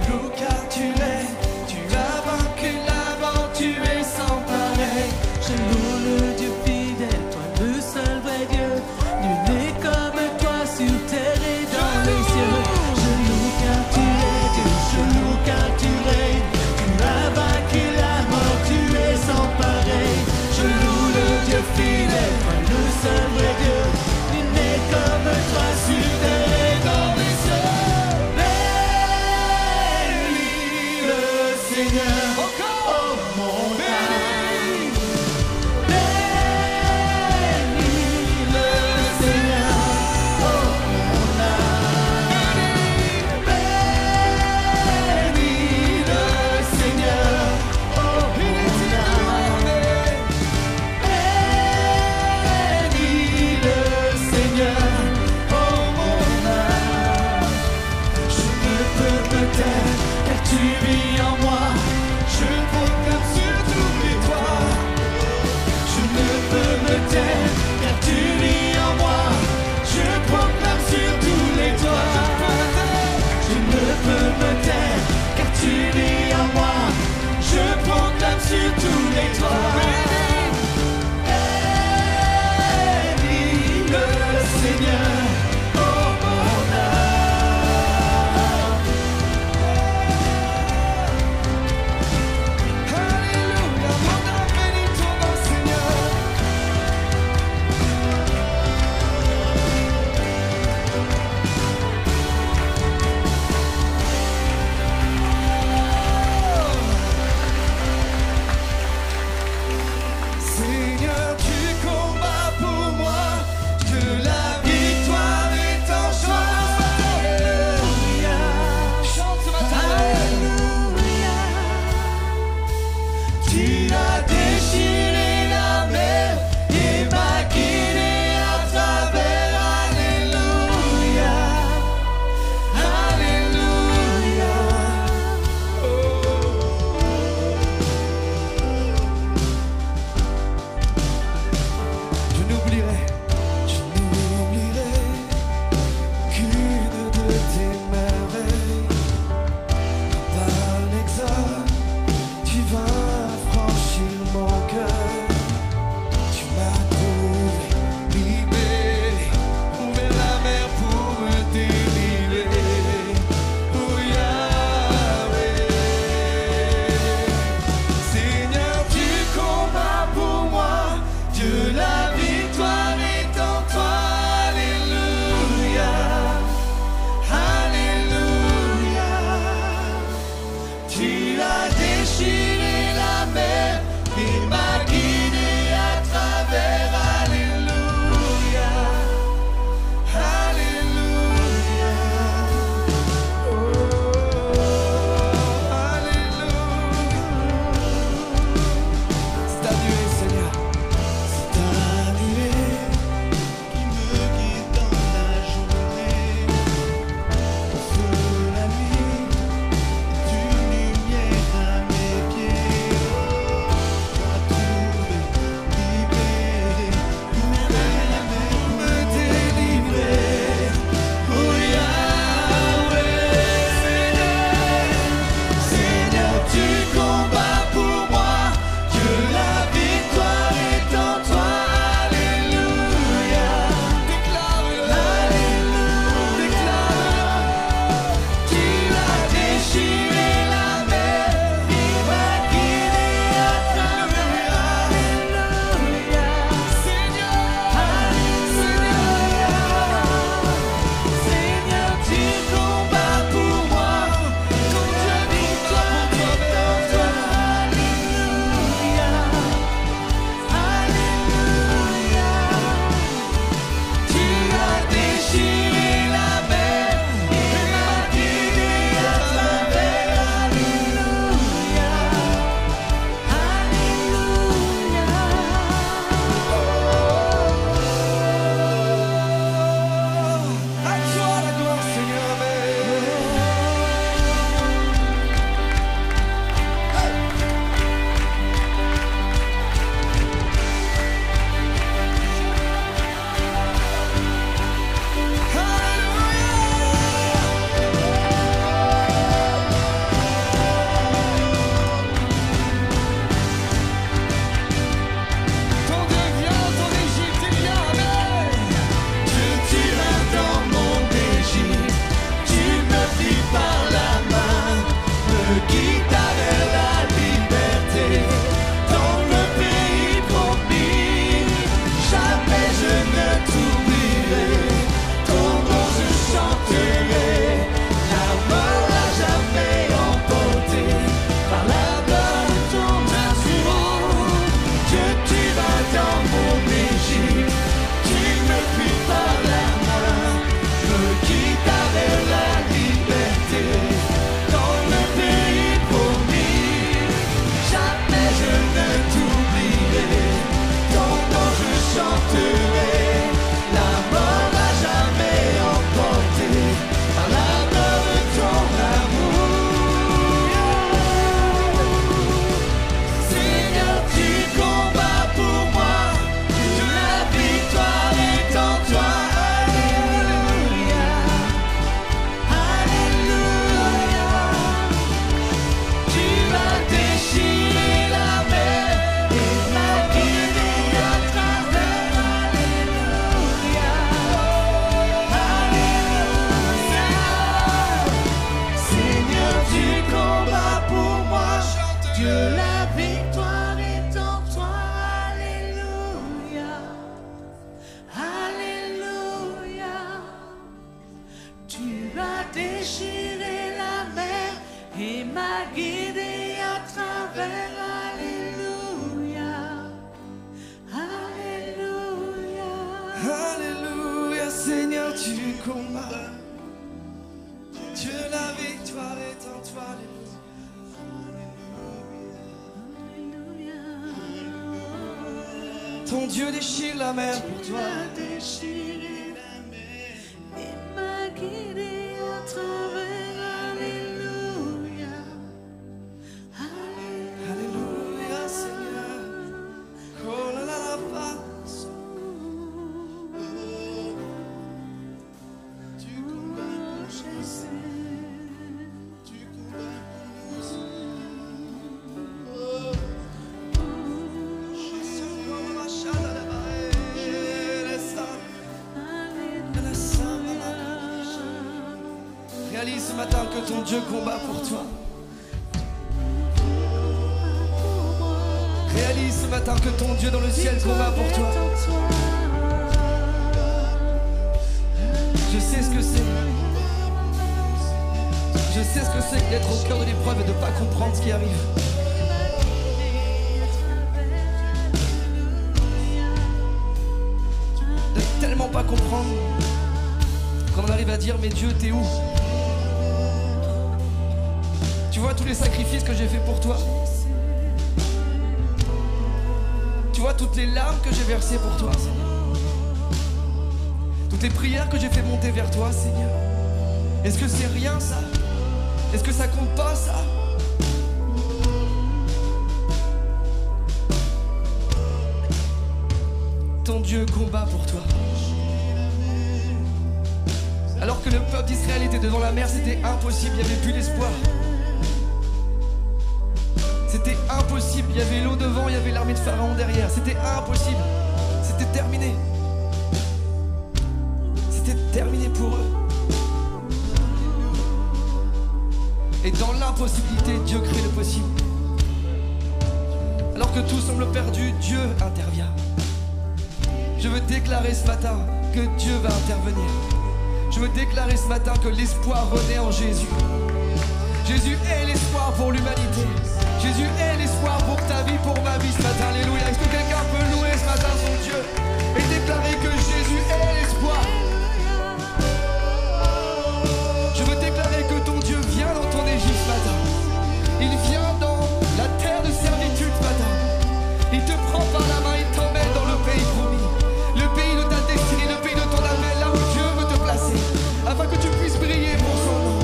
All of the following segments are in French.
loue car tu es, tu as vaincu la mort, tu es sans pareil. Je loue le Dieu fidèle, toi le seul vrai Dieu. Nul n'est comme toi sur terre et dans les cieux. Je loue car tu es Dieu, je loue car tu règnes. Tu as vaincu la mort, tu es sans pareil. Je loue le Dieu fidèle, toi le seul vrai Dieu. Nul n'est comme toi sur terre et dans les cieux. Bénis le Seigneur, oh mon âme. Bénis le Seigneur, oh mon âme. Bénis le Seigneur, oh mon âme. Bénis le Seigneur, oh mon âme. Je ne peux me taire, car tu vis en moi. Je proclame sur tous les toits. Je ne peux me taire, car tu vis en moi. Je proclame sur tous les toits. Je ne peux me taire, car tu vis en moi. Je proclame sur tous les toits. Bénis le Seigneur, oh mon âme. Alléluia, mon âme bénit ton nom, Seigneur. Seigneur, tu combats pour moi, que la victoire déchiré la mer et m'a guidé à travers. Alléluia, Alléluia. Alléluia, Seigneur, tu combats. Dieu, la victoire est en toi. Alléluia. Ton Dieu déchire la mer pour Tu toi. m'as déchiré la mer et m'a guidé à travers. Alléluia, Alléluia, Seigneur. Oh là là là, pas. Tu combats pour Jésus. Tu combats pour nous. Réalise ce matin que ton Dieu combat pour toi. Réalise ce matin que ton Dieu dans le ciel combat pour toi. Je sais ce que c'est. Je sais ce que c'est d'être au cœur de l'épreuve et de ne pas comprendre ce qui arrive. De tellement pas comprendre qu'on arrive à dire mais Dieu t'es où? Tu vois tous les sacrifices que j'ai fait pour toi. Tu vois toutes les larmes que j'ai versées pour toi, Seigneur. Toutes les prières que j'ai fait monter vers toi, Seigneur. Est-ce que c'est rien ça? Est-ce que ça compte pas ça? Ton Dieu combat pour toi. Alors que le peuple d'Israël était devant la mer, c'était impossible, il n'y avait plus d'espoir. C'était impossible, il y avait l'eau devant, il y avait l'armée de Pharaon derrière. C'était impossible, c'était terminé. C'était terminé pour eux. Et dans l'impossibilité, Dieu crée le possible. Alors que tout semble perdu, Dieu intervient. Je veux déclarer ce matin que Dieu va intervenir. Je veux déclarer ce matin que l'espoir renaît en Jésus. Jésus est l'espoir pour l'humanité. Jésus est l'espoir pour ta vie, pour ma vie ce matin. Alléluia. Est-ce que quelqu'un peut louer ce matin son Dieu et déclarer que Jésus est l'espoir? Je veux déclarer que ton Dieu vient dans ton Égypte ce matin. Il vient dans la terre de servitude ce matin. Il te prend par la main, il t'emmène dans le pays promis. Le pays de ta destinée, le pays de ton appel, là où Dieu veut te placer, afin que tu puisses briller pour son nom.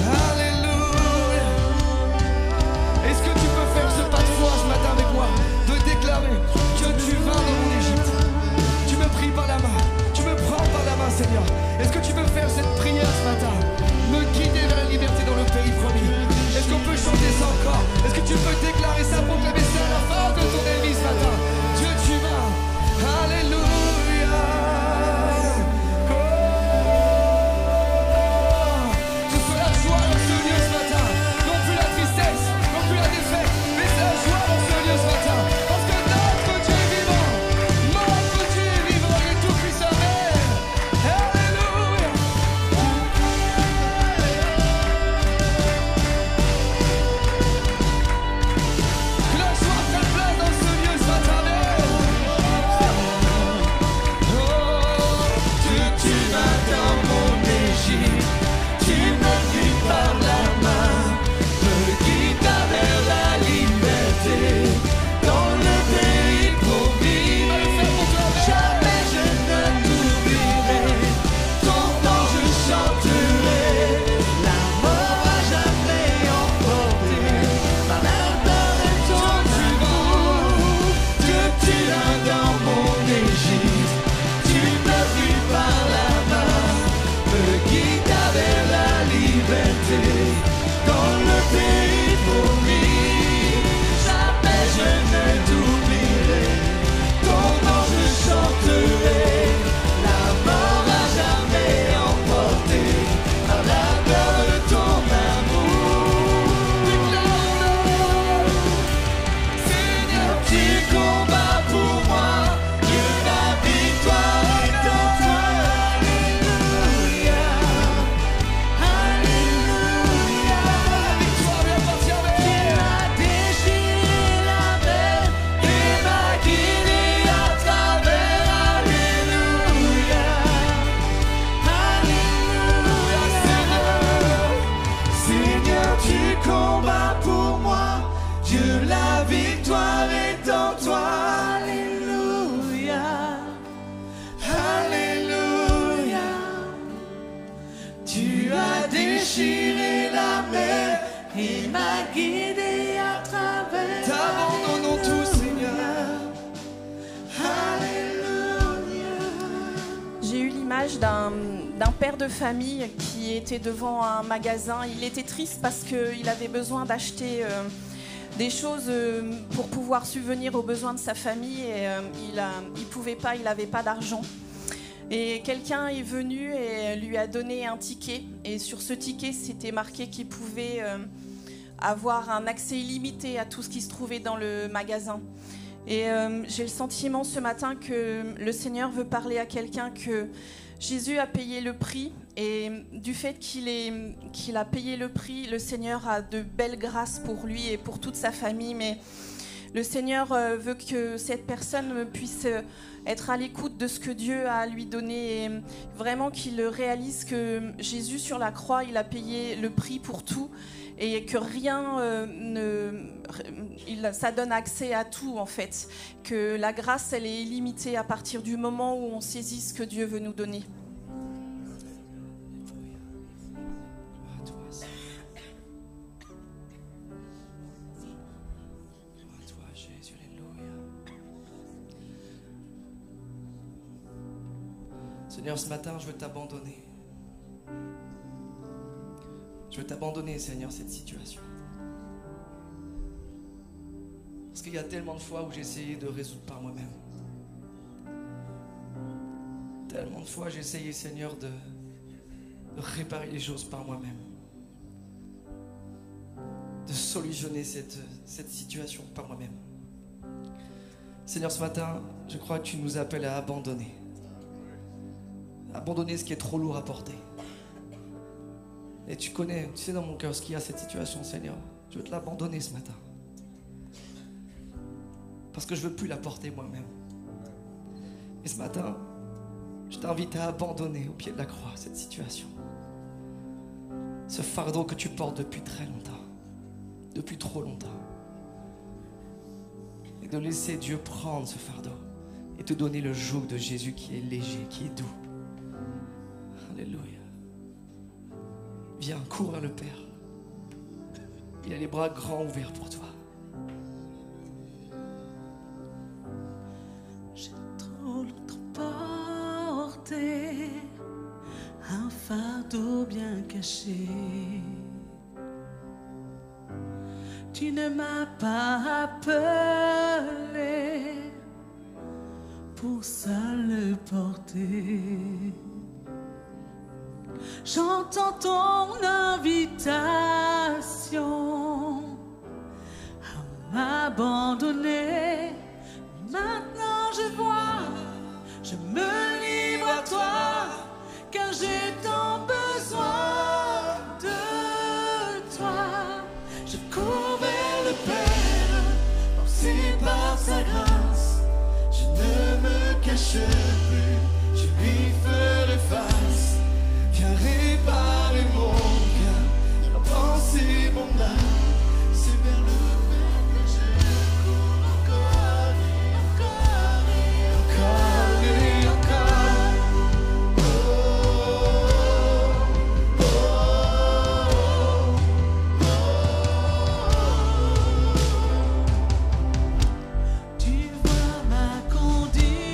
Alléluia. Est-ce que tu peux faire ce pas de foi ce matin avec moi, de déclarer que tu vas dans mon Égypte? Il m'a guidé à travers. T'abandonnons tout, Seigneur. Alléluia. J'ai eu l'image d'un père de famille qui était devant un magasin. Il était triste parce qu'il avait besoin d'acheter des choses pour pouvoir subvenir aux besoins de sa famille et il pouvait pas, il n'avait pas d'argent. Et quelqu'un est venu et lui a donné un ticket. Et sur ce ticket, c'était marqué qu'il pouvait avoir un accès illimité à tout ce qui se trouvait dans le magasin. Et j'ai le sentiment ce matin que le Seigneur veut parler à quelqu'un que Jésus a payé le prix. Et du fait qu'il a payé le prix, le Seigneur a de belles grâces pour lui et pour toute sa famille. Mais le Seigneur veut que cette personne puisse être à l'écoute de ce que Dieu a à lui donné et vraiment qu'il réalise que Jésus sur la croix, il a payé le prix pour tout et que rien ça donne accès à tout en fait. Que la grâce, elle est illimitée à partir du moment où on saisit ce que Dieu veut nous donner. Seigneur, ce matin, je veux t'abandonner. Je veux t'abandonner, Seigneur, cette situation. Parce qu'il y a tellement de fois où j'ai essayé de résoudre par moi-même. Tellement de fois j'ai essayé, Seigneur, de réparer les choses par moi-même. De solutionner cette situation par moi-même. Seigneur, ce matin, je crois que tu nous appelles à abandonner. Abandonner ce qui est trop lourd à porter. Et tu sais dans mon cœur ce qu'il y a cette situation, Seigneur. Je veux te l'abandonner ce matin. Parce que je ne veux plus la porter moi-même. Et ce matin, je t'invite à abandonner au pied de la croix cette situation. Ce fardeau que tu portes depuis très longtemps. Depuis trop longtemps. Et de laisser Dieu prendre ce fardeau. Et te donner le joug de Jésus qui est léger, qui est doux. Alléluia. Viens, cours vers le Père. Il a les bras grands ouverts pour toi. J'ai trop longtemps porté un fardeau bien caché. Tu ne m'as pas appelé pour seul le porter. J'entends ton invitation à m'abandonner. Maintenant je vois, je me livre à toi, car j'ai tant besoin de toi. Je cours vers le Père, porté par sa grâce. Je ne me cache plus, je lui ferai face. Viens réparer mon cœur, repenser mon âme. C'est vers le Père que je cours encore et encore et encore et encore. Tu vois ma condition.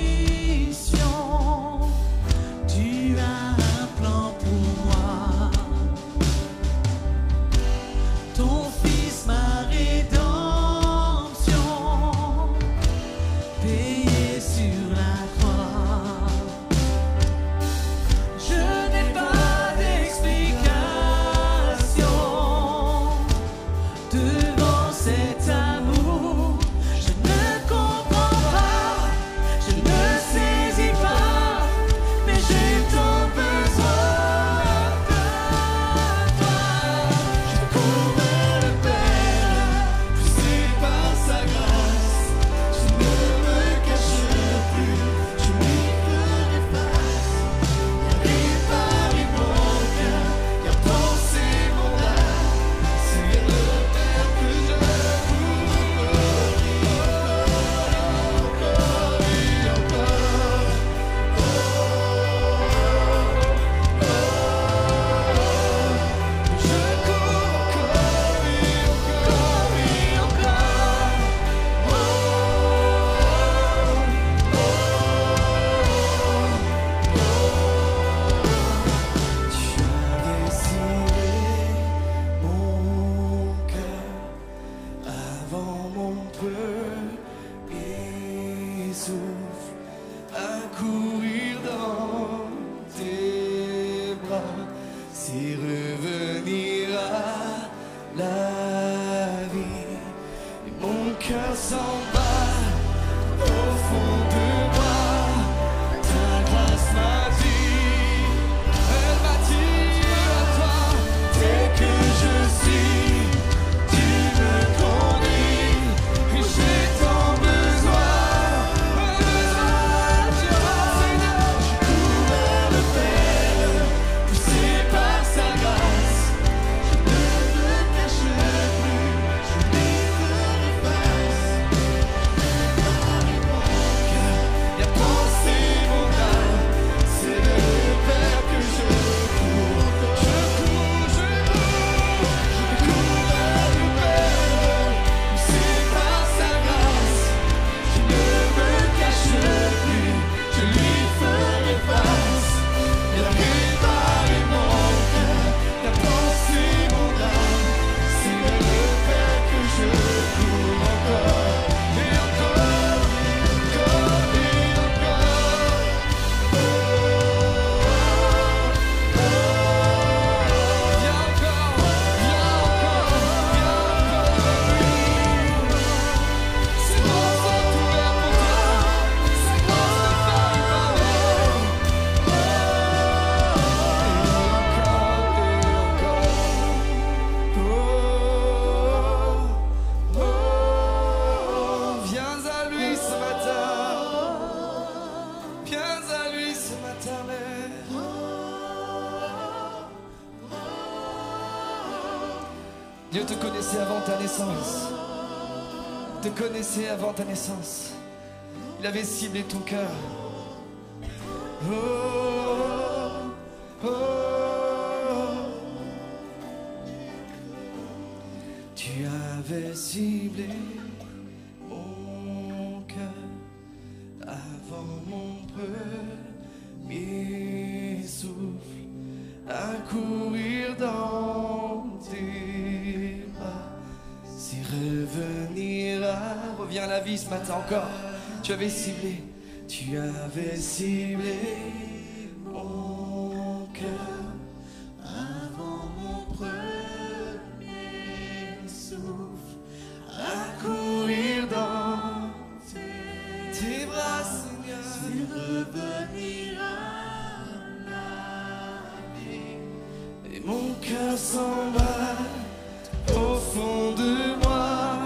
Dieu te connaissait avant ta naissance. Te connaissait avant ta naissance. Il avait ciblé ton cœur. Oh, oh, oh. Tu avais ciblé mon cœur avant mon premier souffle, à courir dans tes bras. Si revenir à... Reviens à la vie ce matin encore. Tu avais ciblé mon cœur avant mon premier souffle, à courir dans tes bras, Seigneur. Si revenir à la vie, et mon cœur s'emballe au fond de moi,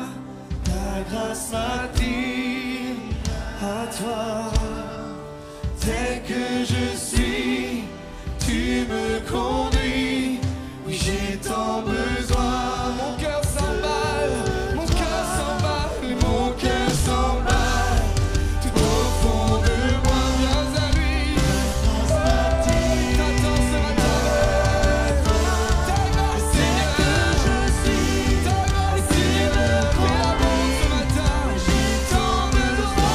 ta grâce m'attire à toi. Tel que je suis, tu me conduis. Oui, j'ai tant besoin. Mon cœur s'emballe, mon cœur s'emballe, mon cœur s'emballe. Tout au fond de moi, viens à lui. T'attends ce matin. Ta grâce, Seigneur, que je suis. Ta grâce, Seigneur, fais l'amour ce matin. J'ai tant besoin.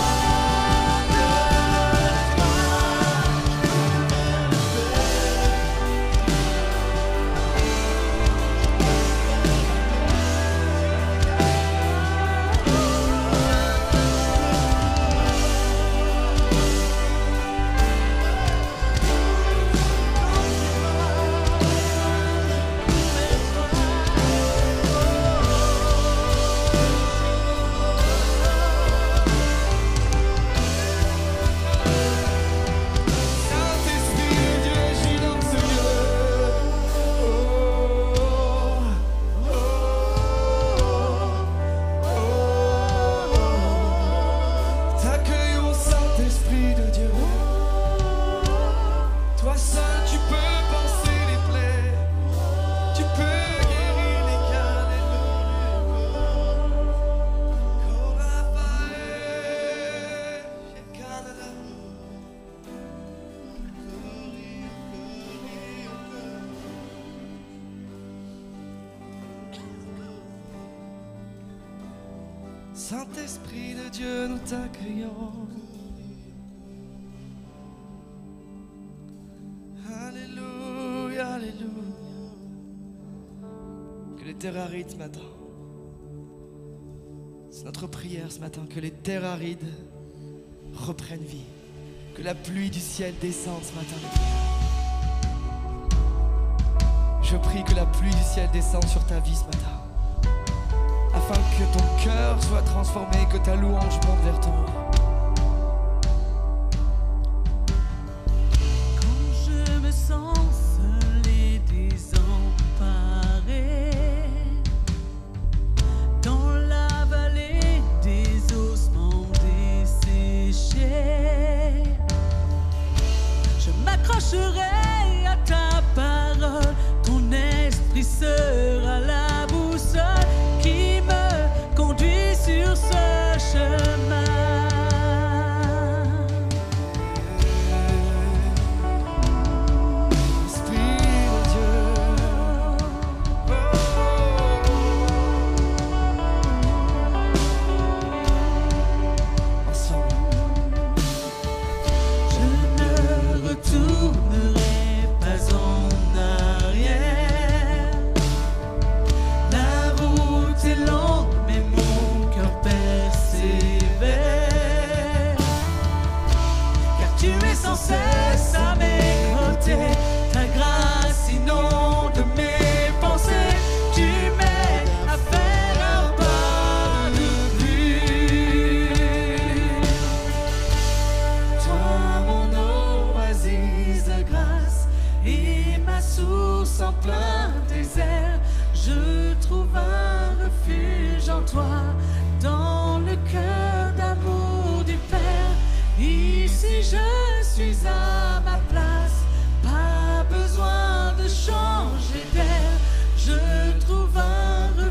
T'accueillons Saint-Esprit de Dieu. Toi seul tu peux panser les plaies. Tu peux guérir les cœurs des Saint-Esprit de Dieu, nous t'accueillons. Alléluia, alléluia. Que les terres arides ce matin, c'est notre prière ce matin, que les terres arides reprennent vie. Que la pluie du ciel descende ce matin. Je prie que la pluie du ciel descende sur ta vie ce matin, afin que ton cœur soit transformé, que ta louange monte vers toi. Quand je me sens seul et désemparé, dans la vallée des ossements desséchés, je m'accrocherai à ta parole, ton esprit sera la boussole qui me conduit sur ce chemin. Esprit de Dieu, ensemble. Je ne retournerai pas en arrière. La route est longue, mais mon cœur persévère. Car tu es sans cesse à mes côtés. Ta grâce inonde mes pensées. Tu m'aides à faire un pas de plus. Toi, mon oasis de grâce Et ma source en plein désert, je trouve un refuge en toi, dans le cœur d'amour du Père. Ici je suis à ma place, pas besoin de changer d'air, je trouve un refuge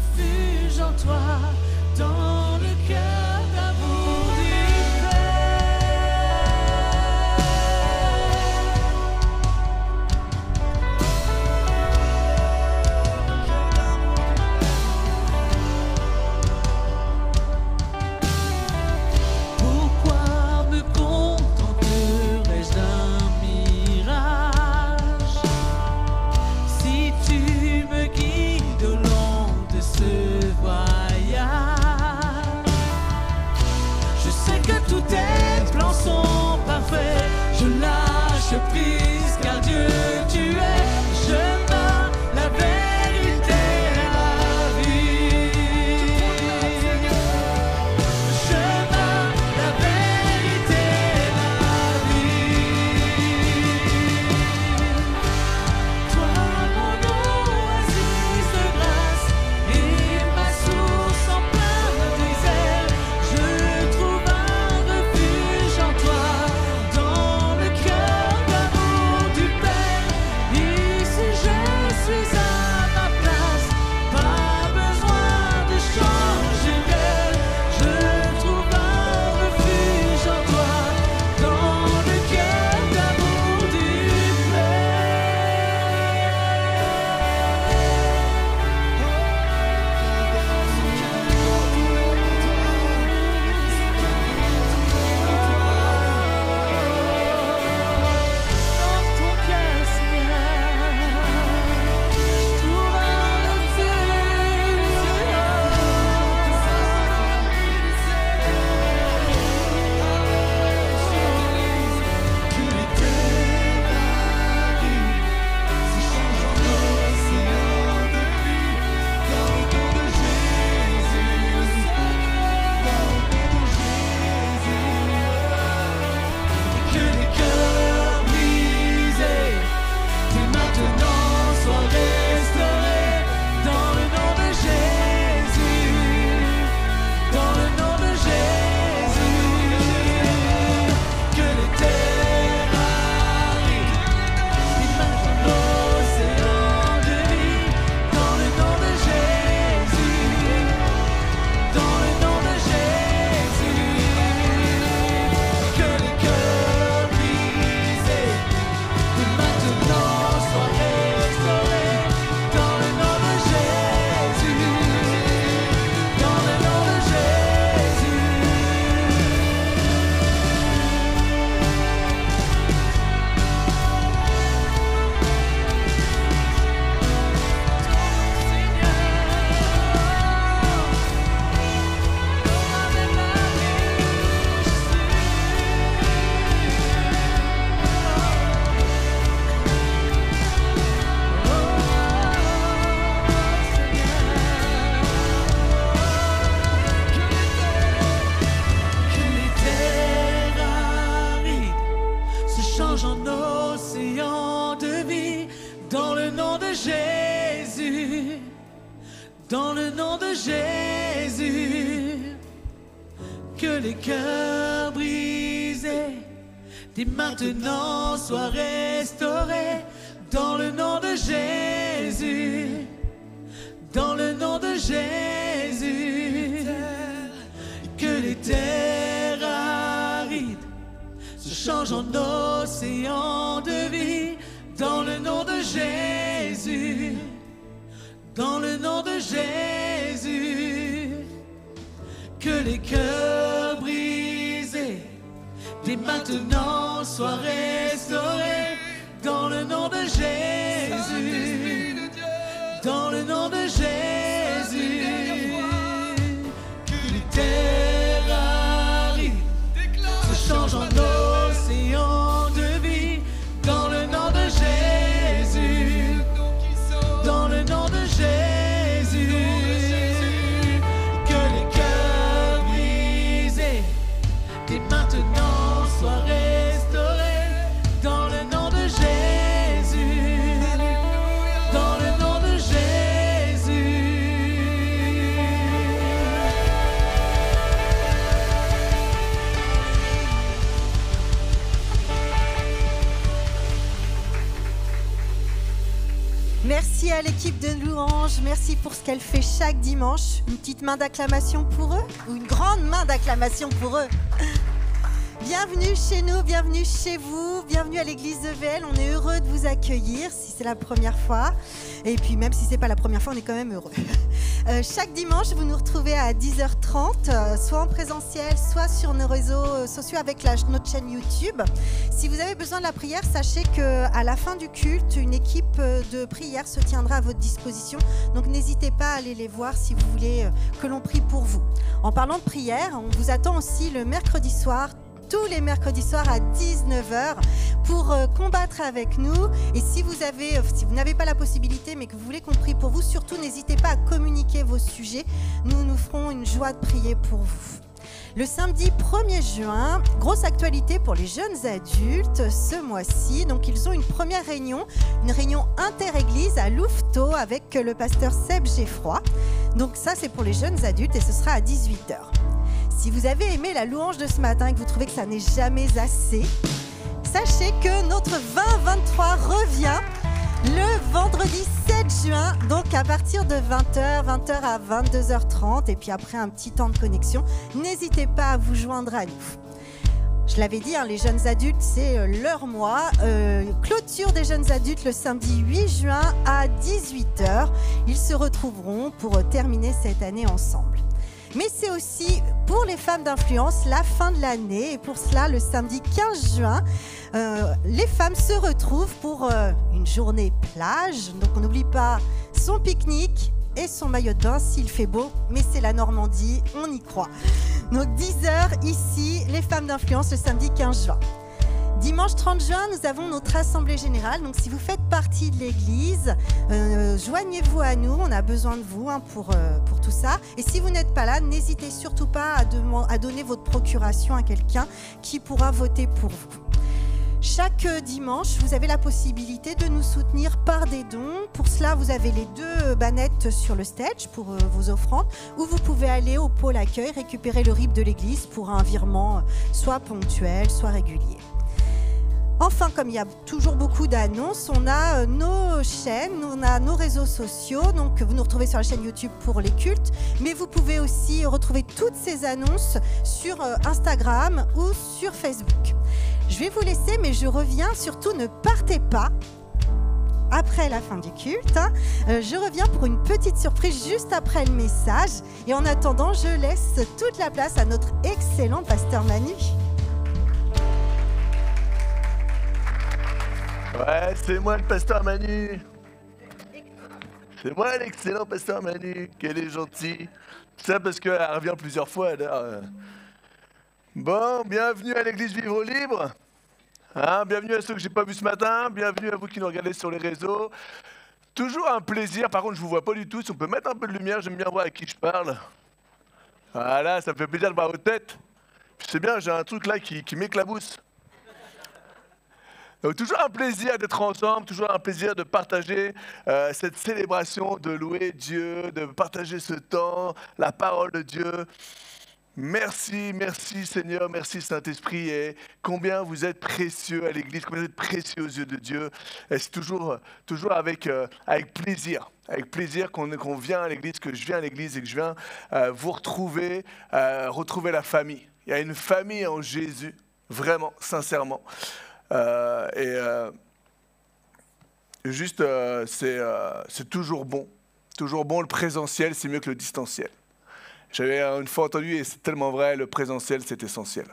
dans le nom de Jésus. Que les cœurs brisés dès maintenant soient restaurés dans le nom de Jésus. Dans le nom de Jésus. Que les terres arides se changent en océan de vie dans le nom de Jésus. Dans le nom de Jésus. Que les cœurs brisés dès maintenant soient restaurés dans le nom de Jésus. Dans le nom de Jésus. Que les terres arides se changent en océan de vie dans le nom de Jésus. Dans le nom de Jésus. Que les cœurs brisés dès maintenant soient restaurés dans le nom de Jésus. Dans le nom de Jésus. Merci à l'équipe de Louange, merci pour ce qu'elle fait chaque dimanche. Une petite main d'acclamation pour eux, ou une grande main d'acclamation pour eux. Bienvenue chez nous, bienvenue chez vous, bienvenue à l'église de VL. On est heureux de vous accueillir si c'est la première fois. Et puis même si c'est pas la première fois, on est quand même heureux. Chaque dimanche, vous nous retrouvez à 10h30, soit en présentiel, soit sur nos réseaux sociaux avec notre chaîne YouTube. Si vous avez besoin de la prière, sachez qu'à la fin du culte, une équipe de prière se tiendra à votre disposition. Donc n'hésitez pas à aller les voir si vous voulez que l'on prie pour vous. En parlant de prière, on vous attend aussi le mercredi soir, tous les mercredis soirs à 19h pour combattre avec nous. Et si vous n'avez pas la possibilité mais que vous voulez qu'on prie pour vous, surtout n'hésitez pas à communiquer vos sujets. Nous ferons une joie de prier pour vous. Le samedi 1er juin, grosse actualité pour les jeunes adultes ce mois-ci. Donc ils ont une première réunion, une réunion inter-église à Louveteaux avec le pasteur Seb Geffroy. Donc ça c'est pour les jeunes adultes et ce sera à 18h. Si vous avez aimé la louange de ce matin et que vous trouvez que ça n'est jamais assez, sachez que notre 2023 revient le vendredi 7 juin, donc à partir de 20h à 22h30, et puis après un petit temps de connexion, n'hésitez pas à vous joindre à nous. Je l'avais dit, les jeunes adultes, c'est leur mois. Clôture des jeunes adultes le samedi 8 juin à 18h. Ils se retrouveront pour terminer cette année ensemble. Mais c'est aussi pour les femmes d'influence la fin de l'année. Et pour cela, le samedi 15 juin, les femmes se retrouvent pour une journée plage. Donc on n'oublie pas son pique-nique et son maillot de bain s'il fait beau. Mais c'est la Normandie, on y croit. Donc 10h ici, les femmes d'influence le samedi 15 juin. Dimanche 30 juin, nous avons notre assemblée générale. Donc, si vous faites partie de l'église, joignez-vous à nous. On a besoin de vous pour tout ça. Et si vous n'êtes pas là, n'hésitez surtout pas à donner votre procuration à quelqu'un qui pourra voter pour vous. Chaque dimanche, vous avez la possibilité de nous soutenir par des dons. Pour cela, vous avez les 2 bannettes sur le stage pour vos offrandes, ou vous pouvez aller au pôle accueil, récupérer le RIB de l'église pour un virement soit ponctuel, soit régulier. Enfin, comme il y a toujours beaucoup d'annonces, on a nos chaînes, on a nos réseaux sociaux. Donc, vous nous retrouvez sur la chaîne YouTube pour les cultes, mais vous pouvez aussi retrouver toutes ces annonces sur Instagram ou sur Facebook. Je vais vous laisser, mais je reviens. Surtout, ne partez pas après la fin du culte. Je reviens pour une petite surprise juste après le message. Et en attendant, je laisse toute la place à notre excellent pasteur Manu. Ouais, c'est moi le pasteur Manu. C'est moi l'excellent pasteur Manu. Qu'elle est gentille. Ça parce qu'elle revient plusieurs fois alors. Bon, bienvenue à l'église Vivre Libre. Bienvenue à ceux que j'ai pas vus ce matin. Bienvenue à vous qui nous regardez sur les réseaux. Toujours un plaisir. Par contre, je vous vois pas du tout. Si on peut mettre un peu de lumière, j'aime bien voir à qui je parle. Voilà, ça me fait plaisir de voir vos têtes. Puis c'est bien, j'ai un truc là qui m'éclabousse. Donc toujours un plaisir d'être ensemble, toujours un plaisir de partager cette célébration, de louer Dieu, de partager ce temps, la parole de Dieu. Merci, merci Seigneur, merci Saint-Esprit. Et combien vous êtes précieux à l'Église, combien vous êtes précieux aux yeux de Dieu. Et c'est toujours avec plaisir qu'on vient à l'Église, que je viens à l'Église et que je viens vous retrouver la famille. Il y a une famille en Jésus, vraiment, sincèrement. C'est toujours bon. Toujours bon, le présentiel, c'est mieux que le distanciel. J'avais une fois entendu, et c'est tellement vrai, le présentiel, c'est essentiel.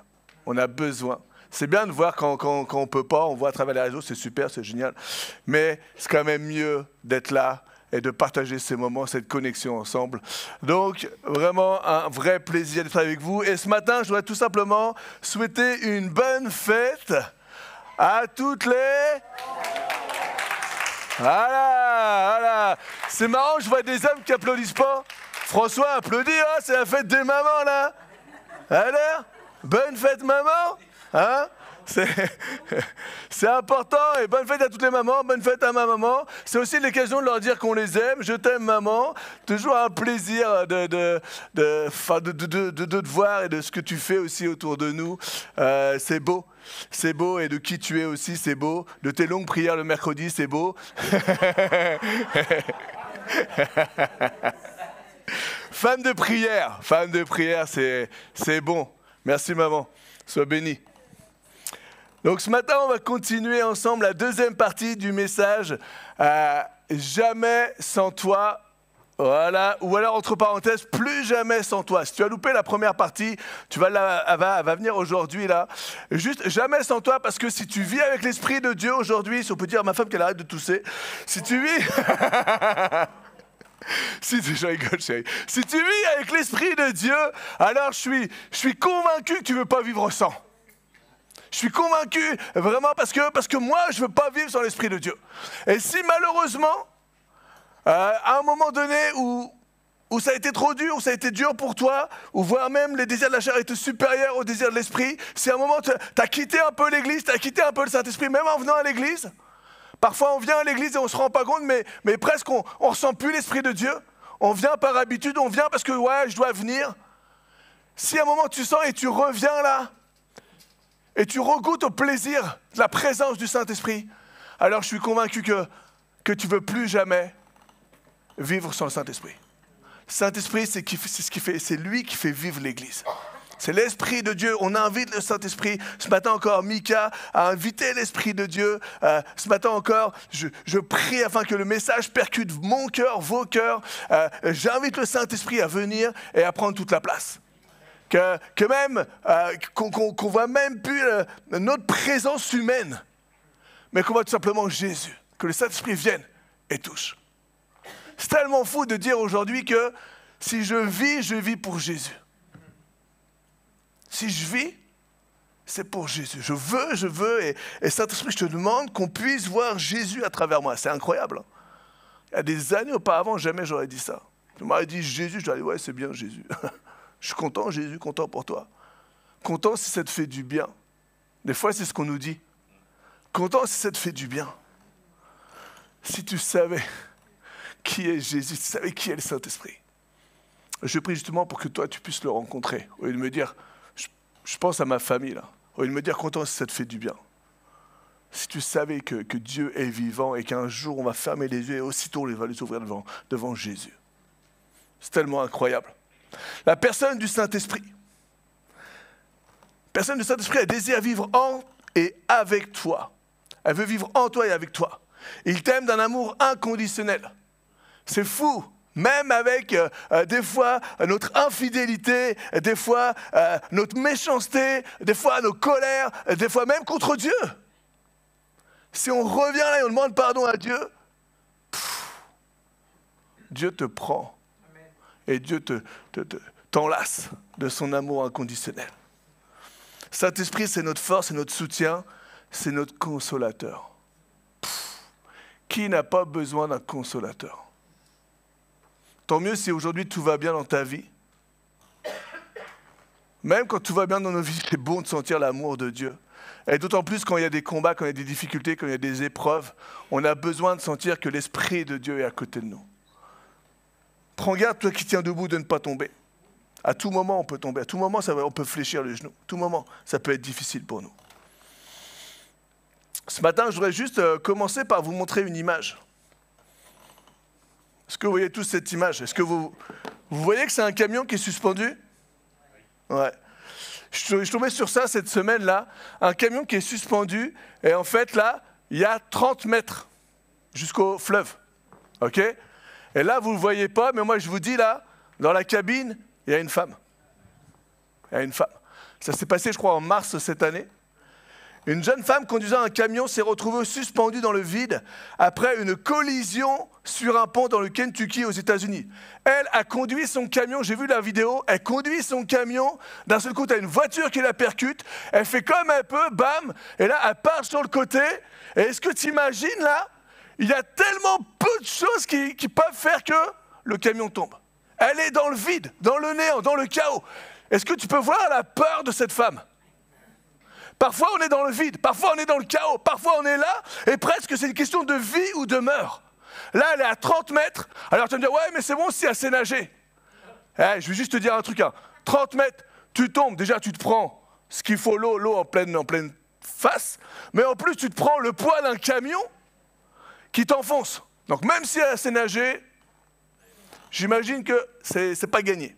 On a besoin. C'est bien de voir quand on ne peut pas, on voit à travers les réseaux, c'est super, c'est génial. Mais c'est quand même mieux d'être là et de partager ces moments, cette connexion ensemble. Donc, vraiment un vrai plaisir d'être avec vous. Et ce matin, je voudrais tout simplement souhaiter une bonne fête à toutes les... Voilà. C'est marrant, je vois des hommes qui applaudissent pas. François, applaudis, hein, c'est la fête des mamans, là. Alors, bonne fête, maman. Hein, c'est important, et bonne fête à toutes les mamans, bonne fête à ma maman. C'est aussi l'occasion de leur dire qu'on les aime. Je t'aime, maman. Toujours un plaisir de te voir et de ce que tu fais aussi autour de nous. C'est beau. C'est beau, et de qui tu es aussi, c'est beau. De tes longues prières le mercredi, c'est beau. Femme de prière, c'est bon. Merci maman, sois bénie. Donc ce matin, on va continuer ensemble la deuxième partie du message. Jamais sans toi. Voilà, ou alors entre parenthèses, plus jamais sans toi. Si tu as loupé la première partie, elle va venir aujourd'hui là. Juste jamais sans toi, parce que si tu vis avec l'Esprit de Dieu aujourd'hui, si on peut dire à ma femme qu'elle arrête de tousser, si tu vis... Si tu vis avec l'Esprit de Dieu, alors je suis convaincu que tu ne veux pas vivre sans. Je suis convaincu, vraiment, parce que moi, je ne veux pas vivre sans l'Esprit de Dieu. Et si malheureusement, à un moment donné où ça a été trop dur, où ça a été dur pour toi, ou voire même les désirs de la chair étaient supérieurs aux désirs de l'Esprit, si à un moment tu as quitté un peu l'Église, tu as quitté un peu le Saint-Esprit, même en venant à l'Église, parfois on vient à l'église et on ne se rend pas compte, mais presque on ne ressent plus l'Esprit de Dieu. On vient par habitude, on vient parce que ouais, je dois venir. Si à un moment tu sens et tu reviens là, et tu regoutes au plaisir de la présence du Saint-Esprit, alors je suis convaincu que tu ne veux plus jamais vivre sans le Saint-Esprit. Saint-Esprit, c'est lui qui fait vivre l'Église. C'est l'Esprit de Dieu. On invite le Saint-Esprit. Ce matin encore, Mika a invité l'Esprit de Dieu. Ce matin encore, je prie afin que le message percute mon cœur, vos cœurs. J'invite le Saint-Esprit à venir et à prendre toute la place. Qu'on voit même plus notre présence humaine, mais qu'on voit tout simplement Jésus. Que le Saint-Esprit vienne et touche. C'est tellement fou de dire aujourd'hui que si je vis pour Jésus. Si je vis, c'est pour Jésus. Je veux, et Saint-Esprit, je te demande qu'on puisse voir Jésus à travers moi. C'est incroyable. Il y a des années auparavant, jamais j'aurais dit ça. Tu m'aurais dit Jésus, je t'aurais dit ouais, c'est bien Jésus. Je suis content, Jésus, content pour toi. Content si ça te fait du bien. Des fois, c'est ce qu'on nous dit. Content si ça te fait du bien. Si tu savais qui est Jésus, si tu savais qui est le Saint-Esprit. Je prie justement pour que toi, tu puisses le rencontrer. Au lieu de me dire, je pense à ma famille là. Au lieu de me dire, content si ça te fait du bien. Si tu savais que Dieu est vivant et qu'un jour, on va fermer les yeux et aussitôt, on va les ouvrir devant Jésus. C'est tellement incroyable. La personne du Saint-Esprit. La personne du Saint-Esprit, elle désire vivre en et avec toi. Elle veut vivre en toi et avec toi. Il t'aime d'un amour inconditionnel. C'est fou. Même avec des fois notre infidélité, des fois notre méchanceté, des fois nos colères, des fois même contre Dieu. Si on revient là et on demande pardon à Dieu, Dieu te prend. Et Dieu t'enlace de son amour inconditionnel. Saint-Esprit, c'est notre force, c'est notre soutien, c'est notre consolateur. Qui n'a pas besoin d'un consolateur? Tant mieux si aujourd'hui tout va bien dans ta vie. Même quand tout va bien dans nos vies, c'est bon de sentir l'amour de Dieu. Et d'autant plus quand il y a des combats, quand il y a des difficultés, quand il y a des épreuves, on a besoin de sentir que l'Esprit de Dieu est à côté de nous. Prends garde, toi qui tiens debout, de ne pas tomber. À tout moment, on peut tomber. À tout moment, on peut fléchir le genou. À tout moment, ça peut être difficile pour nous. Ce matin, je voudrais juste commencer par vous montrer une image. Est-ce que vous voyez tous cette image? Est-ce que vous voyez que c'est un camion qui est suspendu? Ouais. Je tombais sur ça cette semaine-là. Un camion qui est suspendu. Et en fait, là, il y a 30 mètres jusqu'au fleuve. OK? Et là, vous ne le voyez pas, mais moi, je vous dis, là, dans la cabine, il y a une femme. Il y a une femme. Ça s'est passé, je crois, en mars cette année. Une jeune femme conduisant un camion s'est retrouvée suspendue dans le vide après une collision sur un pont dans le Kentucky aux États-Unis. Elle a conduit son camion, j'ai vu la vidéo, elle conduit son camion, d'un seul coup, tu as une voiture qui la percute, elle fait comme un peu, bam, et là, elle part sur le côté. Et est-ce que tu imagines, là, il y a tellement peu de choses qui peuvent faire que le camion tombe. Elle est dans le vide, dans le néant, dans le chaos. Est-ce que tu peux voir la peur de cette femme? Parfois, on est dans le vide, parfois, on est dans le chaos, parfois, on est là, et presque, c'est une question de vie ou de mort. Là, elle est à 30 mètres, alors tu vas me dire, ouais, mais c'est bon si elle sait nager. Je vais juste te dire un truc, 30 mètres, tu tombes, déjà, tu te prends ce qu'il faut, l'eau en pleine face, mais en plus, tu te prends le poids d'un camion qui t'enfonce. Donc, même si elle sait nager, j'imagine que c'est pas gagné.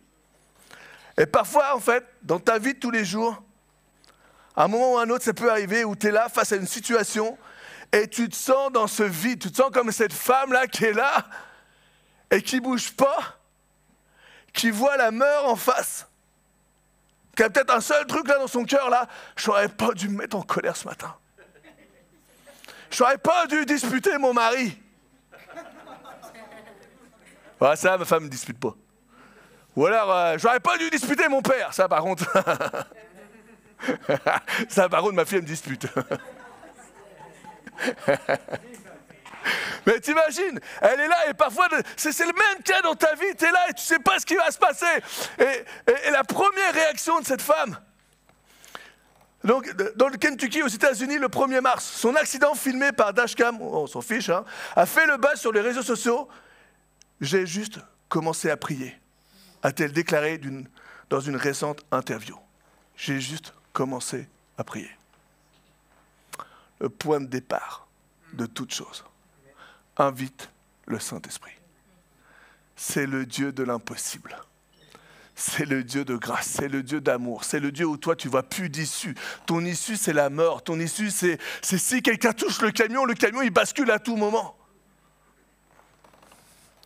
Et parfois, en fait, dans ta vie de tous les jours, à un moment ou à un autre, ça peut arriver où tu es là face à une situation et tu te sens dans ce vide. Tu te sens comme cette femme-là qui est là et qui ne bouge pas, qui voit la mort en face, qui a peut-être un seul truc là dans son cœur là. Je n'aurais pas dû me mettre en colère ce matin. Je n'aurais pas dû disputer mon mari. Ouais, ça, ma femme ne dispute pas. Ou alors, j'aurais pas dû disputer mon père. Ça, par contre... Ça, par contre, ma fille, elle me dispute. Mais t'imagines, elle est là et parfois, c'est le même cas dans ta vie. Tu es là et tu ne sais pas ce qui va se passer. Et la première réaction de cette femme, donc, dans le Kentucky, aux États-Unis, le 1er mars, son accident filmé par Dashcam, on s'en fiche, a fait le buzz sur les réseaux sociaux. J'ai juste commencé à prier, a-t-elle déclaré dans une récente interview. J'ai juste commencé à prier. Le point de départ de toute chose. Invite le Saint-Esprit. C'est le Dieu de l'impossible. C'est le Dieu de grâce, c'est le Dieu d'amour, c'est le Dieu où toi tu ne vois plus d'issue. Ton issue c'est la mort, ton issue c'est si quelqu'un touche le camion il bascule à tout moment.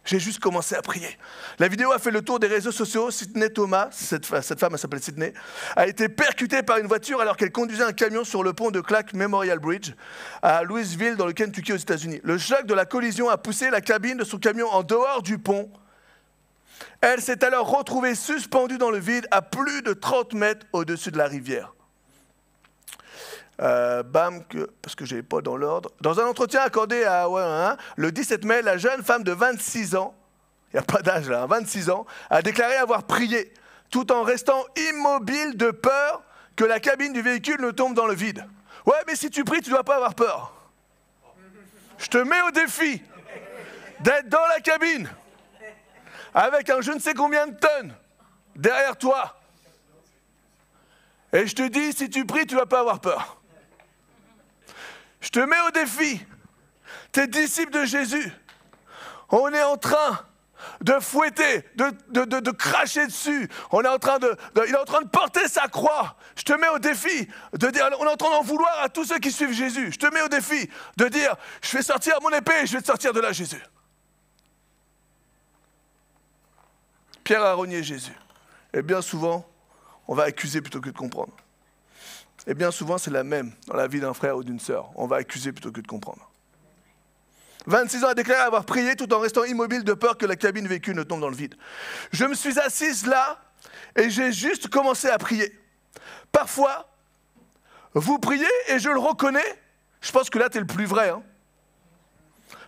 J'ai juste commencé à prier. La vidéo a fait le tour des réseaux sociaux. Sydney Thomas, cette femme, elle s'appelle Sydney, a été percutée par une voiture alors qu'elle conduisait un camion sur le pont de Clark Memorial Bridge à Louisville, dans le Kentucky, aux États-Unis. Le choc de la collision a poussé la cabine de son camion en dehors du pont. Elle s'est alors retrouvée suspendue dans le vide à plus de 30 mètres au-dessus de la rivière. Parce que je n'avais pas dans l'ordre. Dans un entretien accordé le 17 mai, la jeune femme de 26 ans, il n'y a pas d'âge là, 26 ans, a déclaré avoir prié, tout en restant immobile de peur que la cabine du véhicule ne tombe dans le vide. Ouais, mais si tu pries, tu ne dois pas avoir peur. Je te mets au défi d'être dans la cabine avec un je ne sais combien de tonnes derrière toi. Et je te dis, si tu pries, tu ne vas pas avoir peur. Je te mets au défi. T'es disciple de Jésus. On est en train de fouetter, de cracher dessus. Il est en train de porter sa croix. Je te mets au défi de dire, on est en train d'en vouloir à tous ceux qui suivent Jésus. Je te mets au défi de dire, je vais sortir mon épée et je vais te sortir de là, Jésus. Pierre a renié Jésus. Et bien souvent, on va accuser plutôt que de comprendre. Et bien souvent, c'est la même dans la vie d'un frère ou d'une sœur. On va accuser plutôt que de comprendre. 26 ans a déclaré avoir prié tout en restant immobile de peur que la cabine véhicule ne tombe dans le vide. Je me suis assise là et j'ai juste commencé à prier. Parfois, vous priez et je le reconnais. Je pense que là, tu es le plus vrai. Hein.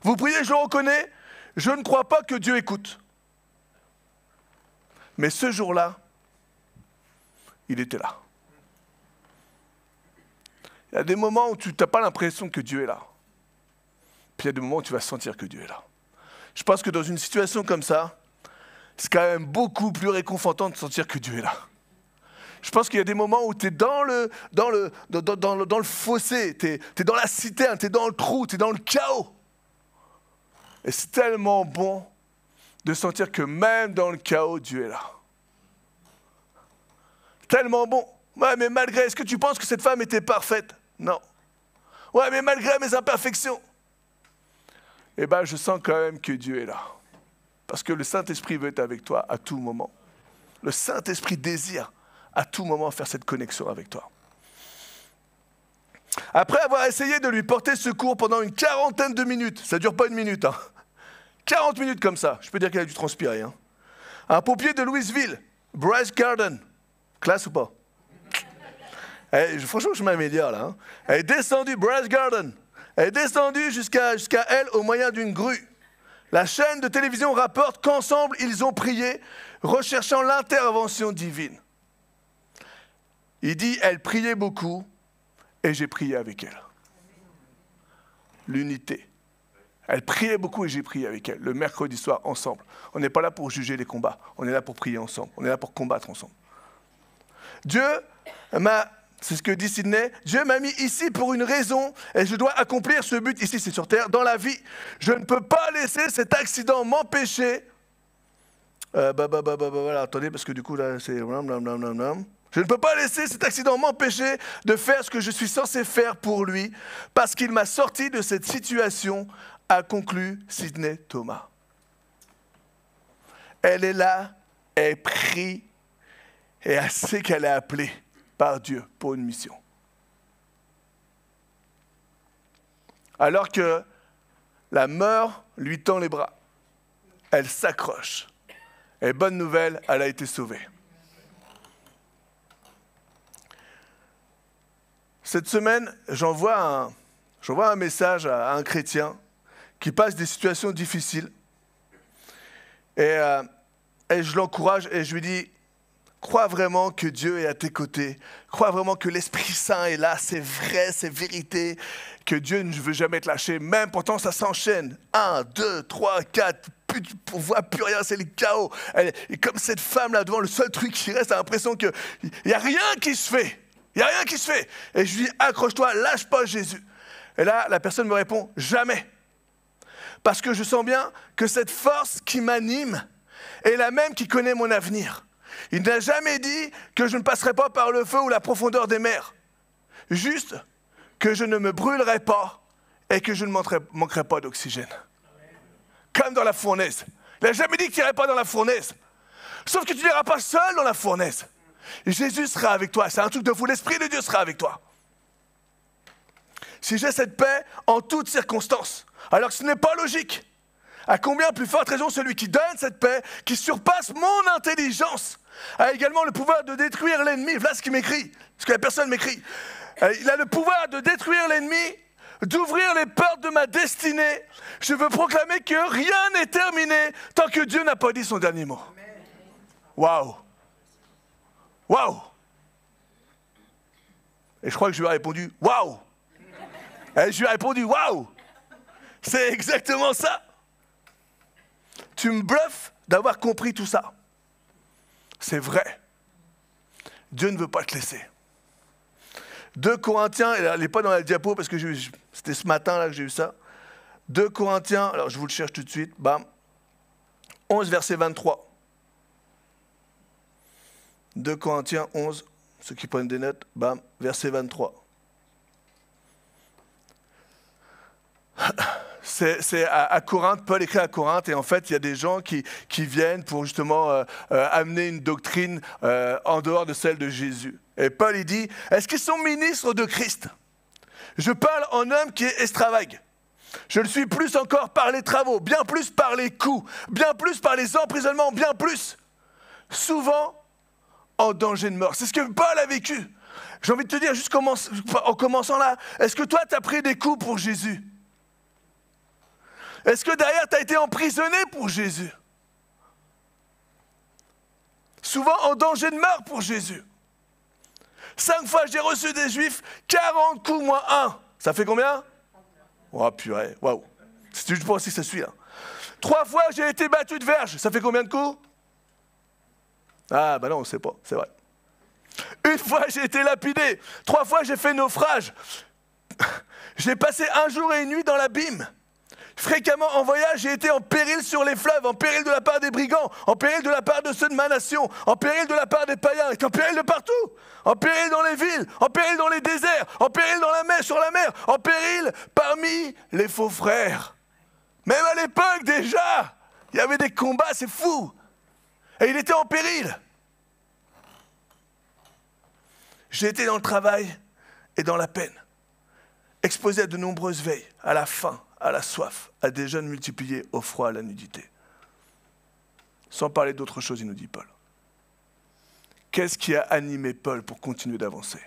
Vous priez, je le reconnais. Je ne crois pas que Dieu écoute. Mais ce jour-là, il était là. Il y a des moments où tu n'as pas l'impression que Dieu est là. Puis il y a des moments où tu vas sentir que Dieu est là. Je pense que dans une situation comme ça, c'est quand même beaucoup plus réconfortant de sentir que Dieu est là. Je pense qu'il y a des moments où tu es dans le fossé, tu es dans la citerne, tu es dans le trou, tu es dans le chaos. Et c'est tellement bon de sentir que même dans le chaos, Dieu est là. Tellement bon. Ouais, mais malgré, est-ce que tu penses que cette femme était parfaite? Non. Ouais, mais malgré mes imperfections. Eh bien, je sens quand même que Dieu est là. Parce que le Saint-Esprit veut être avec toi à tout moment. Le Saint-Esprit désire à tout moment faire cette connexion avec toi. Après avoir essayé de lui porter secours pendant une quarantaine de minutes, ça ne dure pas une minute, 40 minutes comme ça, je peux dire qu'elle a dû transpirer. Un pompier de Louisville, Bryce Garden, classe ou pas? Franchement, je m'améliore là. Elle est descendue, Bryce Garden, elle est descendue jusqu'à elle au moyen d'une grue. La chaîne de télévision rapporte qu'ensemble, ils ont prié, recherchant l'intervention divine. Il dit, elle priait beaucoup et j'ai prié avec elle. L'unité. Elle priait beaucoup et j'ai prié avec elle. Le mercredi soir, ensemble. On n'est pas là pour juger les combats. On est là pour prier ensemble. On est là pour combattre ensemble. Dieu m'a, c'est ce que dit Sidney, Dieu m'a mis ici pour une raison et je dois accomplir ce but. Ici, c'est sur terre, dans la vie. Je ne peux pas laisser cet accident m'empêcher. Voilà, attendez, parce que du coup, là, c'est... Je ne peux pas laisser cet accident m'empêcher de faire ce que je suis censé faire pour lui, parce qu'il m'a sorti de cette situation, a conclu Sidney Thomas. Elle est là, elle prie, et elle sait qu'elle est appelée par Dieu pour une mission. Alors que la mort lui tend les bras, elle s'accroche. Et bonne nouvelle, elle a été sauvée. Cette semaine, j'envoie un message à un chrétien qui passe des situations difficiles. Et je l'encourage et je lui dis, crois vraiment que Dieu est à tes côtés. Crois vraiment que l'Esprit Saint est là, c'est vrai, c'est vérité. Que Dieu ne veut jamais te lâcher. Même pourtant, ça s'enchaîne. 1, 2, 3, 4, on ne voit plus rien, c'est le chaos. Et comme cette femme-là devant, le seul truc qui reste, a l'impression qu'il n'y a rien qui se fait. Il n'y a rien qui se fait. Et je lui dis, accroche-toi, lâche pas Jésus. Et là, la personne me répond, jamais. Parce que je sens bien que cette force qui m'anime est la même qui connaît mon avenir. Il n'a jamais dit que je ne passerai pas par le feu ou la profondeur des mers. Juste que je ne me brûlerai pas et que je ne manquerai pas d'oxygène. Comme dans la fournaise. Il n'a jamais dit que tu n'irais pas dans la fournaise. Sauf que tu n'iras pas seul dans la fournaise. Jésus sera avec toi. C'est un truc de fou. L'Esprit de Dieu sera avec toi. Si j'ai cette paix en toutes circonstances, alors que ce n'est pas logique, à combien plus forte raison celui qui donne cette paix, qui surpasse mon intelligence, a également le pouvoir de détruire l'ennemi. Voilà ce qu'il m'écrit, ce que la personne m'écrit. Il a le pouvoir de détruire l'ennemi, d'ouvrir les portes de ma destinée. Je veux proclamer que rien n'est terminé tant que Dieu n'a pas dit son dernier mot. Waouh! Waouh! Et je crois que je lui ai répondu waouh! Et je lui ai répondu waouh! C'est exactement ça! Tu me bluffes d'avoir compris tout ça. C'est vrai. Dieu ne veut pas te laisser. 2 Corinthiens, elle n'est pas dans la diapo parce que c'était ce matin là que j'ai eu ça. 2 Corinthiens, alors je vous le cherche tout de suite, bam. 11 verset 23. 2 Corinthiens 11, ceux qui prennent des notes, bam, verset 23. C'est à Corinthe, Paul écrit à Corinthe, et en fait, il y a des gens qui viennent pour justement amener une doctrine en dehors de celle de Jésus. Et Paul, il dit, est-ce qu'ils sont ministres de Christ? Je parle en homme qui est extravague. Je le suis plus encore par les travaux, bien plus par les coups, bien plus par les emprisonnements, bien plus. Souvent, en danger de mort. C'est ce que Paul a vécu. J'ai envie de te dire, juste en commençant là, est-ce que toi, tu as pris des coups pour Jésus? Est-ce que derrière, tu as été emprisonné pour Jésus? Souvent en danger de mort pour Jésus. 5 fois j'ai reçu des Juifs, 40 coups moins 1. Ça fait combien? Oh purée, waouh. C'est juste pour aussi que ça suit là. 3 fois j'ai été battu de verge, ça fait combien de coups? Ah bah non, on ne sait pas, c'est vrai. 1 fois j'ai été lapidé, 3 fois j'ai fait naufrage. J'ai passé 1 jour et 1 nuit dans l'abîme. Fréquemment en voyage, j'ai été en péril sur les fleuves, en péril de la part des brigands, en péril de la part de ceux de ma nation, en péril de la part des païens, en péril de partout, en péril dans les villes, en péril dans les déserts, en péril dans la mer, sur la mer, en péril parmi les faux frères. Même à l'époque déjà, il y avait des combats, c'est fou. Et il était en péril. J'ai été dans le travail et dans la peine, exposé à de nombreuses veilles, à la faim, à la soif, à des jeûnes multipliés, au froid, à la nudité. Sans parler d'autre chose, il nous dit Paul. Qu'est-ce qui a animé Paul pour continuer d'avancer?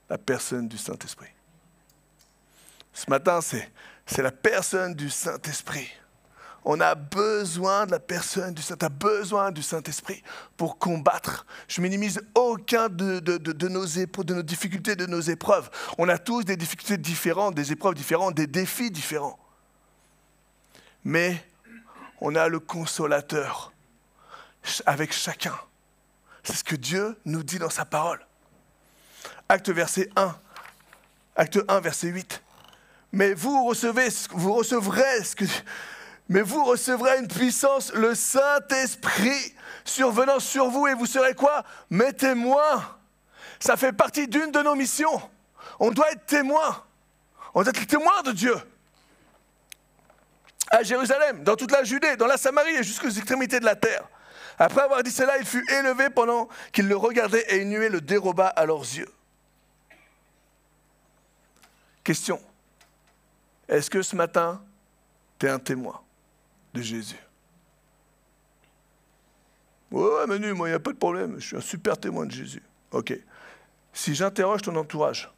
La personne du Saint-Esprit. Ce matin, c'est la personne du Saint-Esprit. On a besoin de la personne du Saint-Esprit. Tu as besoin du Saint-Esprit pour combattre. Je minimise aucun de nos difficultés, de nos épreuves. On a tous des difficultés différentes, des épreuves différentes, des défis différents. Mais on a le consolateur avec chacun. C'est ce que Dieu nous dit dans sa parole. Acte 1, verset 8. Mais vous recevrez une puissance, le Saint-Esprit, survenant sur vous, et vous serez quoi? Mes témoins. Ça fait partie d'une de nos missions. On doit être témoins. On doit être témoins de Dieu. À Jérusalem, dans toute la Judée, dans la Samarie et jusqu'aux extrémités de la terre. Après avoir dit cela, il fut élevé pendant qu'ils le regardaient et une nuée le déroba à leurs yeux. Question. Est-ce que ce matin, tu es un témoin de Jésus? Ouais, Manu, moi, il n'y a pas de problème. Je suis un super témoin de Jésus. Ok. Si j'interroge ton entourage.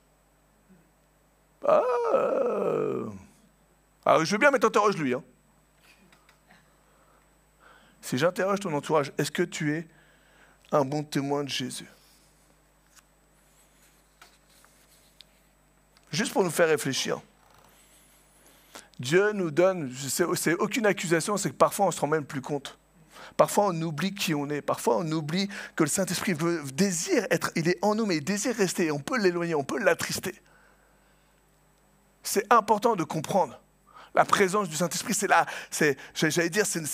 Alors, je veux bien, mais t'interroges lui. Hein. Si j'interroge ton entourage, est-ce que tu es un bon témoin de Jésus? Juste pour nous faire réfléchir. Dieu nous donne, c'est aucune accusation, c'est que parfois on ne se rend même plus compte. Parfois on oublie qui on est, parfois on oublie que le Saint-Esprit désire être, il est en nous, mais il désire rester, on peut l'éloigner, on peut l'attrister. C'est important de comprendre. La présence du Saint-Esprit, c'est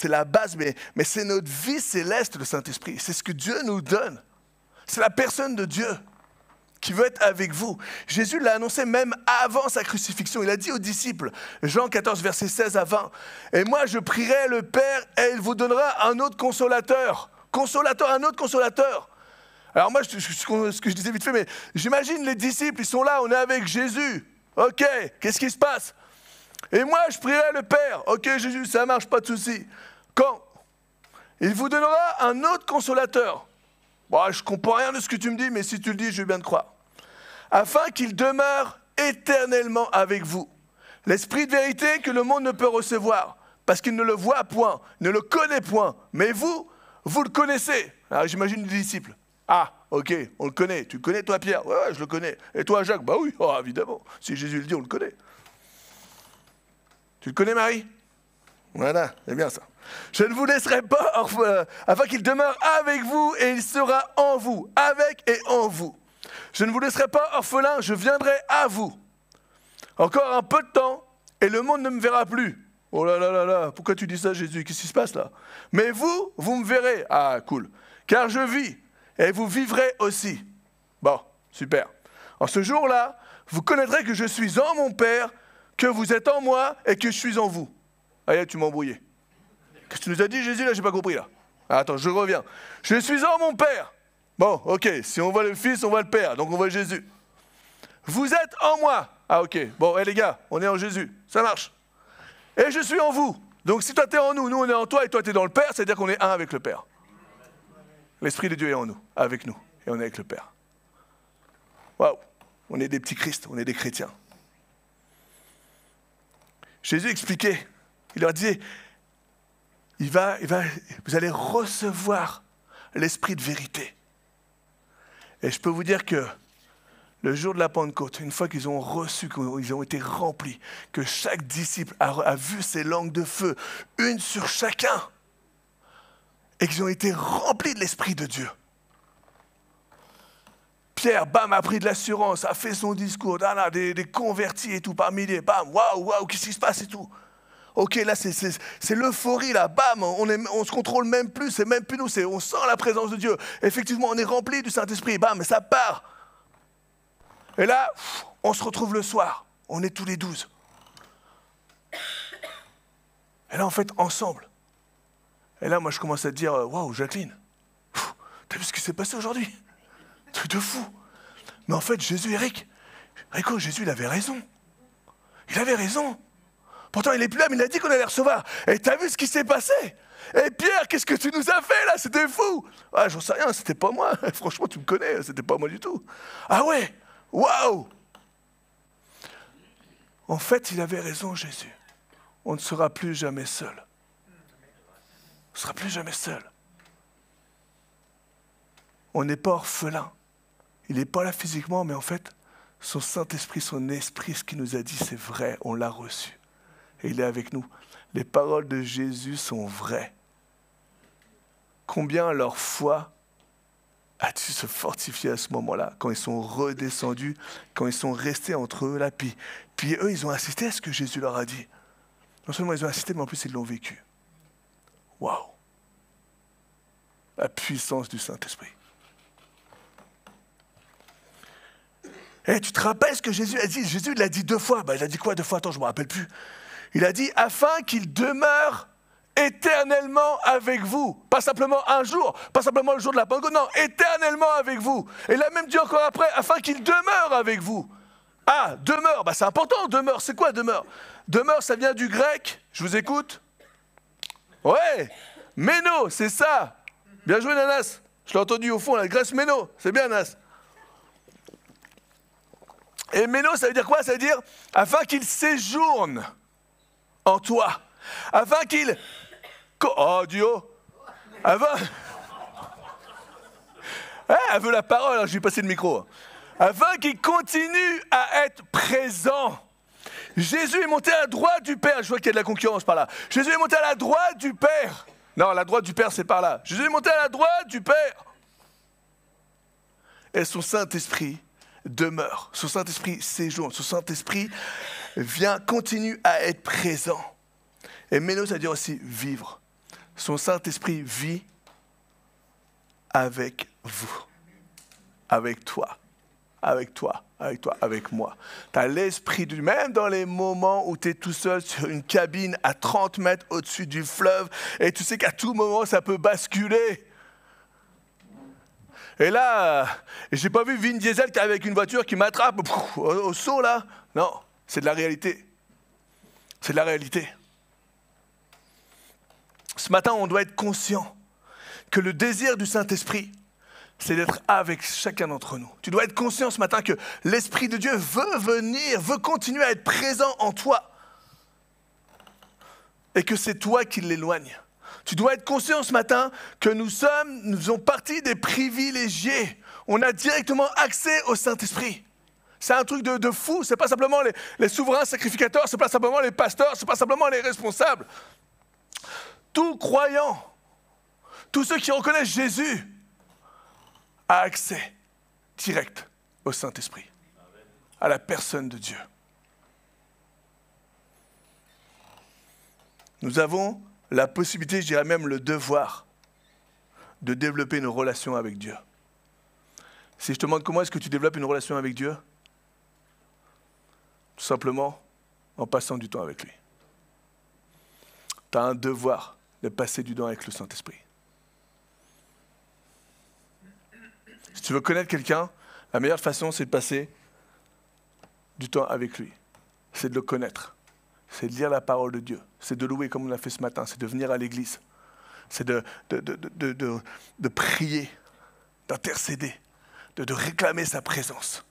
la base, mais c'est notre vie céleste, le Saint-Esprit. C'est ce que Dieu nous donne. C'est la personne de Dieu qui veut être avec vous. Jésus l'a annoncé même avant sa crucifixion. Il a dit aux disciples, Jean 14, versets 16 à 20, « Et moi, je prierai le Père et il vous donnera un autre consolateur. » Un autre consolateur. Alors moi, ce que je disais vite fait, mais j'imagine les disciples, ils sont là, on est avec Jésus. Ok, qu'est-ce qui se passe? Et moi, je prierai le Père. Ok, Jésus, ça marche, pas de souci. Quand? Il vous donnera un autre consolateur. Bon, je ne comprends rien de ce que tu me dis, mais si tu le dis, je vais bien te croire. Afin qu'il demeure éternellement avec vous. L'esprit de vérité que le monde ne peut recevoir, parce qu'il ne le voit point, ne le connaît point. Mais vous le connaissez. Alors j'imagine les disciples. Ah, ok, on le connaît. Tu le connais, toi, Pierre? Ouais, je le connais. Et toi, Jacques? Bah oui, oh, évidemment. Si Jésus le dit, on le connaît. Tu le connais, Marie? Voilà, c'est bien ça. Je ne vous laisserai pas afin qu'il demeure avec vous et il sera en vous, avec et en vous. Je ne vous laisserai pas orphelin, je viendrai à vous. Encore un peu de temps et le monde ne me verra plus. Oh là là là là, pourquoi tu dis ça, Jésus? Qu'est-ce qui se passe là? Mais vous me verrez. Ah, cool. Car je vis et vous vivrez aussi. Bon, super. En ce jour-là, vous connaîtrez que je suis en mon Père, que vous êtes en moi et que je suis en vous. Allez, tu m'as embrouillé. Qu'est-ce que tu nous as dit, Jésus, là? J'ai pas compris, là. Ah, attends, je reviens. Je suis en mon Père. Bon, ok, si on voit le Fils, on voit le Père, donc on voit Jésus. Vous êtes en moi. Ah, ok. Bon, les gars, on est en Jésus. Ça marche. Et je suis en vous. Donc si toi, tu es en nous, nous, on est en toi, et toi, tu es dans le Père, c'est-à-dire qu'on est un avec le Père. L'Esprit de Dieu est en nous, avec nous, et on est avec le Père. Waouh. On est des petits Christ, on est des chrétiens. Jésus expliquait, il leur disait, vous allez recevoir l'esprit de vérité. Et je peux vous dire que le jour de la Pentecôte, une fois qu'ils ont reçu, qu'ils ont été remplis, que chaque disciple a vu ces langues de feu, une sur chacun, et qu'ils ont été remplis de l'Esprit de Dieu. Pierre, bam, a pris de l'assurance, a fait son discours, des convertis et tout par milliers, bam, waouh, qu'est-ce qui se passe et tout. Ok, là, c'est l'euphorie, là, bam, on se contrôle même plus, c'est même plus nous, on sent la présence de Dieu. Effectivement, on est rempli du Saint-Esprit, bam, ça part. Et là, on se retrouve le soir, on est tous les 12. Et là, en fait, ensemble. Et là, moi, je commence à te dire, waouh, Jacqueline, t'as vu ce qui s'est passé aujourd'hui? Truc de fou. Mais en fait, Jésus, Rico, Jésus, il avait raison. Il avait raison. Pourtant, il n'est plus là, mais il a dit qu'on allait recevoir. Et t'as vu ce qui s'est passé? Et Pierre, qu'est-ce que tu nous as fait là? C'était fou. Ah, j'en sais rien, c'était pas moi. Franchement, tu me connais, c'était pas moi du tout. Ah ouais, waouh. En fait, il avait raison, Jésus. On ne sera plus jamais seul. On ne sera plus jamais seul. On n'est pas orphelin. Il n'est pas là physiquement, mais en fait, son Saint-Esprit, son esprit, ce qu'il nous a dit, c'est vrai, on l'a reçu. Et il est avec nous. Les paroles de Jésus sont vraies. Combien leur foi a dû se fortifier à ce moment-là, quand ils sont redescendus, quand ils sont restés entre eux là, puis eux, ils ont assisté à ce que Jésus leur a dit. Non seulement ils ont assisté, mais en plus, ils l'ont vécu. Waouh! La puissance du Saint-Esprit. Et tu te rappelles ce que Jésus a dit? Jésus l'a dit 2 fois. Il a dit quoi 2 fois? Attends, je ne me rappelle plus. Il a dit, afin qu'il demeure éternellement avec vous. Pas simplement un jour, pas simplement le jour de la Pentecôte, non, éternellement avec vous. Et il a même dit encore après, afin qu'il demeure avec vous. Ah, demeure, c'est important, demeure. C'est quoi demeure? Demeure, ça vient du grec. Je vous écoute? Ouais, méno, c'est ça. Bien joué, Nanas. Je l'ai entendu au fond, la Grèce méno. C'est bien, Nanas. Et méno, ça veut dire quoi? Ça veut dire afin qu'il séjourne en toi. Afin qu'il... Oh, Dio. Afin... elle veut la parole, alors je vais passer le micro. Afin qu'il continue à être présent. Jésus est monté à la droite du Père. Je vois qu'il y a de la concurrence par là. Jésus est monté à la droite du Père. Non, la droite du Père, c'est par là. Jésus est monté à la droite du Père. Et son Saint-Esprit demeure. Son Saint-Esprit séjourne. Son Saint-Esprit continue à être présent. Et méno, ça veut dire aussi vivre. Son Saint-Esprit vit avec vous. Avec toi. Avec toi. Avec toi. Avec moi. Tu as l'Esprit de Dieu. Même dans les moments où tu es tout seul sur une cabine à 30 mètres au-dessus du fleuve et tu sais qu'à tout moment, ça peut basculer. Et là, j'ai pas vu Vin Diesel qui est avec une voiture qui m'attrape au saut là. Non, c'est de la réalité. C'est de la réalité. Ce matin, on doit être conscient que le désir du Saint-Esprit, c'est d'être avec chacun d'entre nous. Tu dois être conscient ce matin que l'Esprit de Dieu veut venir, veut continuer à être présent en toi. Et que c'est toi qui l'éloignes. Tu dois être conscient ce matin que nous faisons partie des privilégiés. On a directement accès au Saint-Esprit. C'est un truc de fou. Ce n'est pas simplement les souverains sacrificateurs, ce n'est pas simplement les pasteurs, ce n'est pas simplement les responsables. Tout croyant, tous ceux qui reconnaissent Jésus, a accès direct au Saint-Esprit, à la personne de Dieu. Nous avons la possibilité, je dirais même le devoir, de développer une relation avec Dieu. Si je te demande comment est-ce que tu développes une relation avec Dieu, tout simplement en passant du temps avec lui. Tu as un devoir de passer du temps avec le Saint-Esprit. Si tu veux connaître quelqu'un, la meilleure façon, c'est de passer du temps avec lui. C'est de le connaître. C'est de lire la parole de Dieu. C'est de louer comme on l'a fait ce matin. C'est de venir à l'église. C'est de prier, d'intercéder, de réclamer sa présence.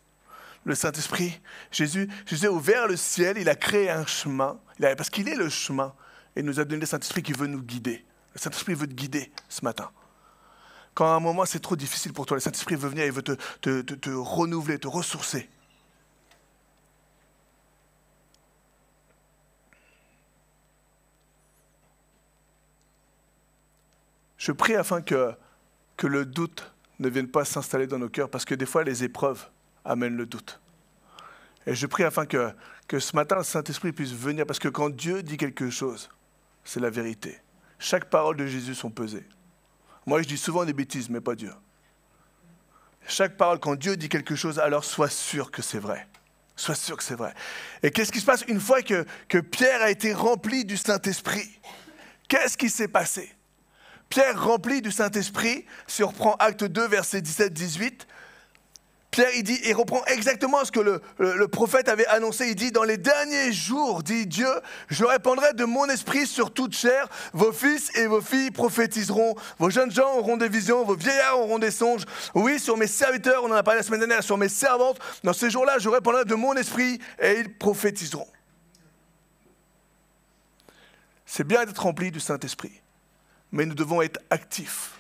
Le Saint-Esprit, Jésus a ouvert le ciel, il a créé un chemin, parce qu'il est le chemin. Et il nous a donné le Saint-Esprit qui veut nous guider. Le Saint-Esprit veut te guider ce matin. Quand à un moment c'est trop difficile pour toi, le Saint-Esprit veut venir, il veut te renouveler, te ressourcer. Je prie afin que le doute ne vienne pas s'installer dans nos cœurs, parce que des fois les épreuves amènent le doute. Et je prie afin que ce matin le Saint-Esprit puisse venir, parce que quand Dieu dit quelque chose, c'est la vérité. Chaque parole de Jésus sont pesées. Moi, je dis souvent des bêtises, mais pas Dieu. Chaque parole, quand Dieu dit quelque chose, alors sois sûr que c'est vrai. Sois sûr que c'est vrai. Et qu'est-ce qui se passe une fois que Pierre a été rempli du Saint-Esprit? Qu'est-ce qui s'est passé? Pierre, rempli du Saint-Esprit, si on reprend Acte 2, versets 17-18, Pierre, il reprend exactement ce que le prophète avait annoncé. Il dit, dans les derniers jours, dit Dieu, je répandrai de mon esprit sur toute chair. Vos fils et vos filles prophétiseront. Vos jeunes gens auront des visions. Vos vieillards auront des songes. Oui, sur mes serviteurs, on en a parlé la semaine dernière, sur mes servantes, dans ces jours-là, je répandrai de mon esprit et ils prophétiseront. C'est bien d'être rempli du Saint-Esprit, mais nous devons être actifs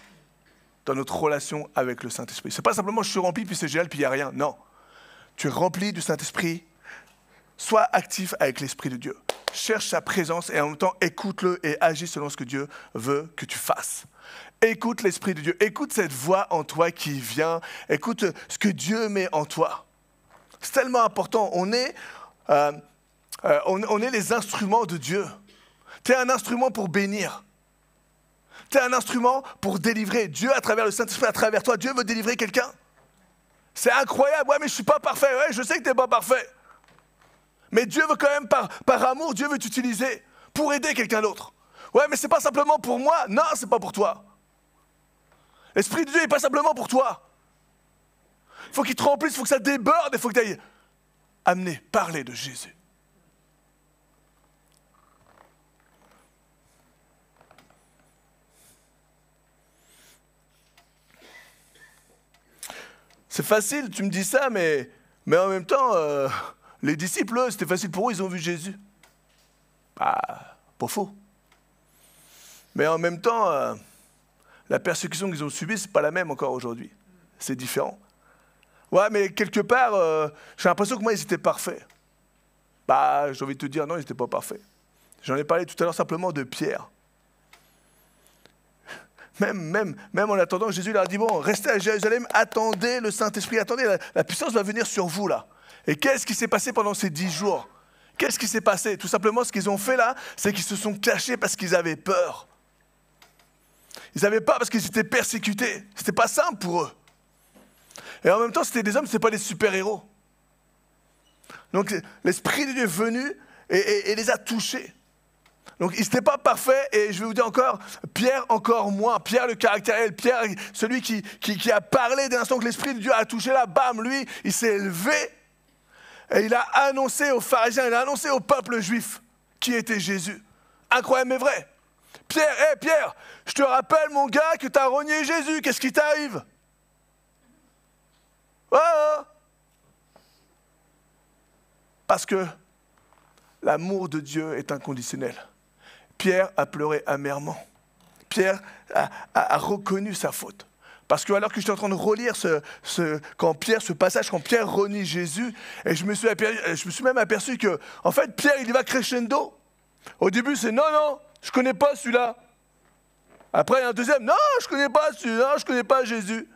dans notre relation avec le Saint-Esprit. Ce n'est pas simplement je suis rempli, puis c'est génial, puis il n'y a rien. Non. Tu es rempli du Saint-Esprit. Sois actif avec l'Esprit de Dieu. Cherche sa présence et en même temps, écoute-le et agis selon ce que Dieu veut que tu fasses. Écoute l'Esprit de Dieu. Écoute cette voix en toi qui vient. Écoute ce que Dieu met en toi. C'est tellement important. On est les instruments de Dieu. Tu es un instrument pour bénir. Tu es un instrument pour délivrer. Dieu, à travers le Saint-Esprit, à travers toi, Dieu veut délivrer quelqu'un. C'est incroyable. Ouais, mais je ne suis pas parfait. Ouais, je sais que tu n'es pas parfait. Mais Dieu veut quand même, par amour, Dieu veut t'utiliser pour aider quelqu'un d'autre. Ouais, mais ce n'est pas simplement pour moi. Non, ce n'est pas pour toi. L'Esprit de Dieu n'est pas simplement pour toi. Il faut qu'il te remplisse, il faut que ça déborde, il faut que tu ailles amener, parler de Jésus. C'est facile, tu me dis ça, mais en même temps, les disciples, eux, c'était facile pour eux, ils ont vu Jésus. Pas faux. Mais en même temps, la persécution qu'ils ont subie, c'est pas la même encore aujourd'hui. C'est différent. Ouais, mais quelque part, j'ai l'impression que moi, ils étaient parfaits. J'ai envie de te dire, non, ils n'étaient pas parfaits. J'en ai parlé tout à l'heure simplement de Pierre. Même en attendant, Jésus leur a dit, bon, restez à Jérusalem, attendez le Saint-Esprit, attendez, la puissance va venir sur vous là. Et qu'est-ce qui s'est passé pendant ces 10 jours? Qu'est-ce qui s'est passé? Tout simplement, ce qu'ils ont fait là, c'est qu'ils se sont cachés parce qu'ils avaient peur. Ils n'avaient peur parce qu'ils étaient persécutés. C'était pas simple pour eux. Et en même temps, c'était des hommes, ce n'étaient pas des super-héros. Donc, l'Esprit de Dieu est venu et les a touchés. Donc, ils n'étaient pas parfaits, et je vais vous dire encore, Pierre encore moins. Pierre le caractériel, Pierre, celui qui a parlé dès l'instant que l'Esprit de Dieu a touché là, bam, lui, il s'est élevé, et il a annoncé aux pharisiens, il a annoncé au peuple juif qui était Jésus. Incroyable mais vrai. Pierre, Pierre, je te rappelle mon gars que tu as renié Jésus, qu'est-ce qui t'arrive? Parce que l'amour de Dieu est inconditionnel. Pierre a pleuré amèrement. Pierre a reconnu sa faute. Parce que alors que j'étais en train de relire ce passage, quand Pierre renie Jésus, et je me suis même aperçu que, en fait, Pierre, il y va crescendo. Au début, c'est non, je ne connais pas celui-là. Après, il y a un deuxième, non, je ne connais pas celui-là, je ne connais pas Jésus.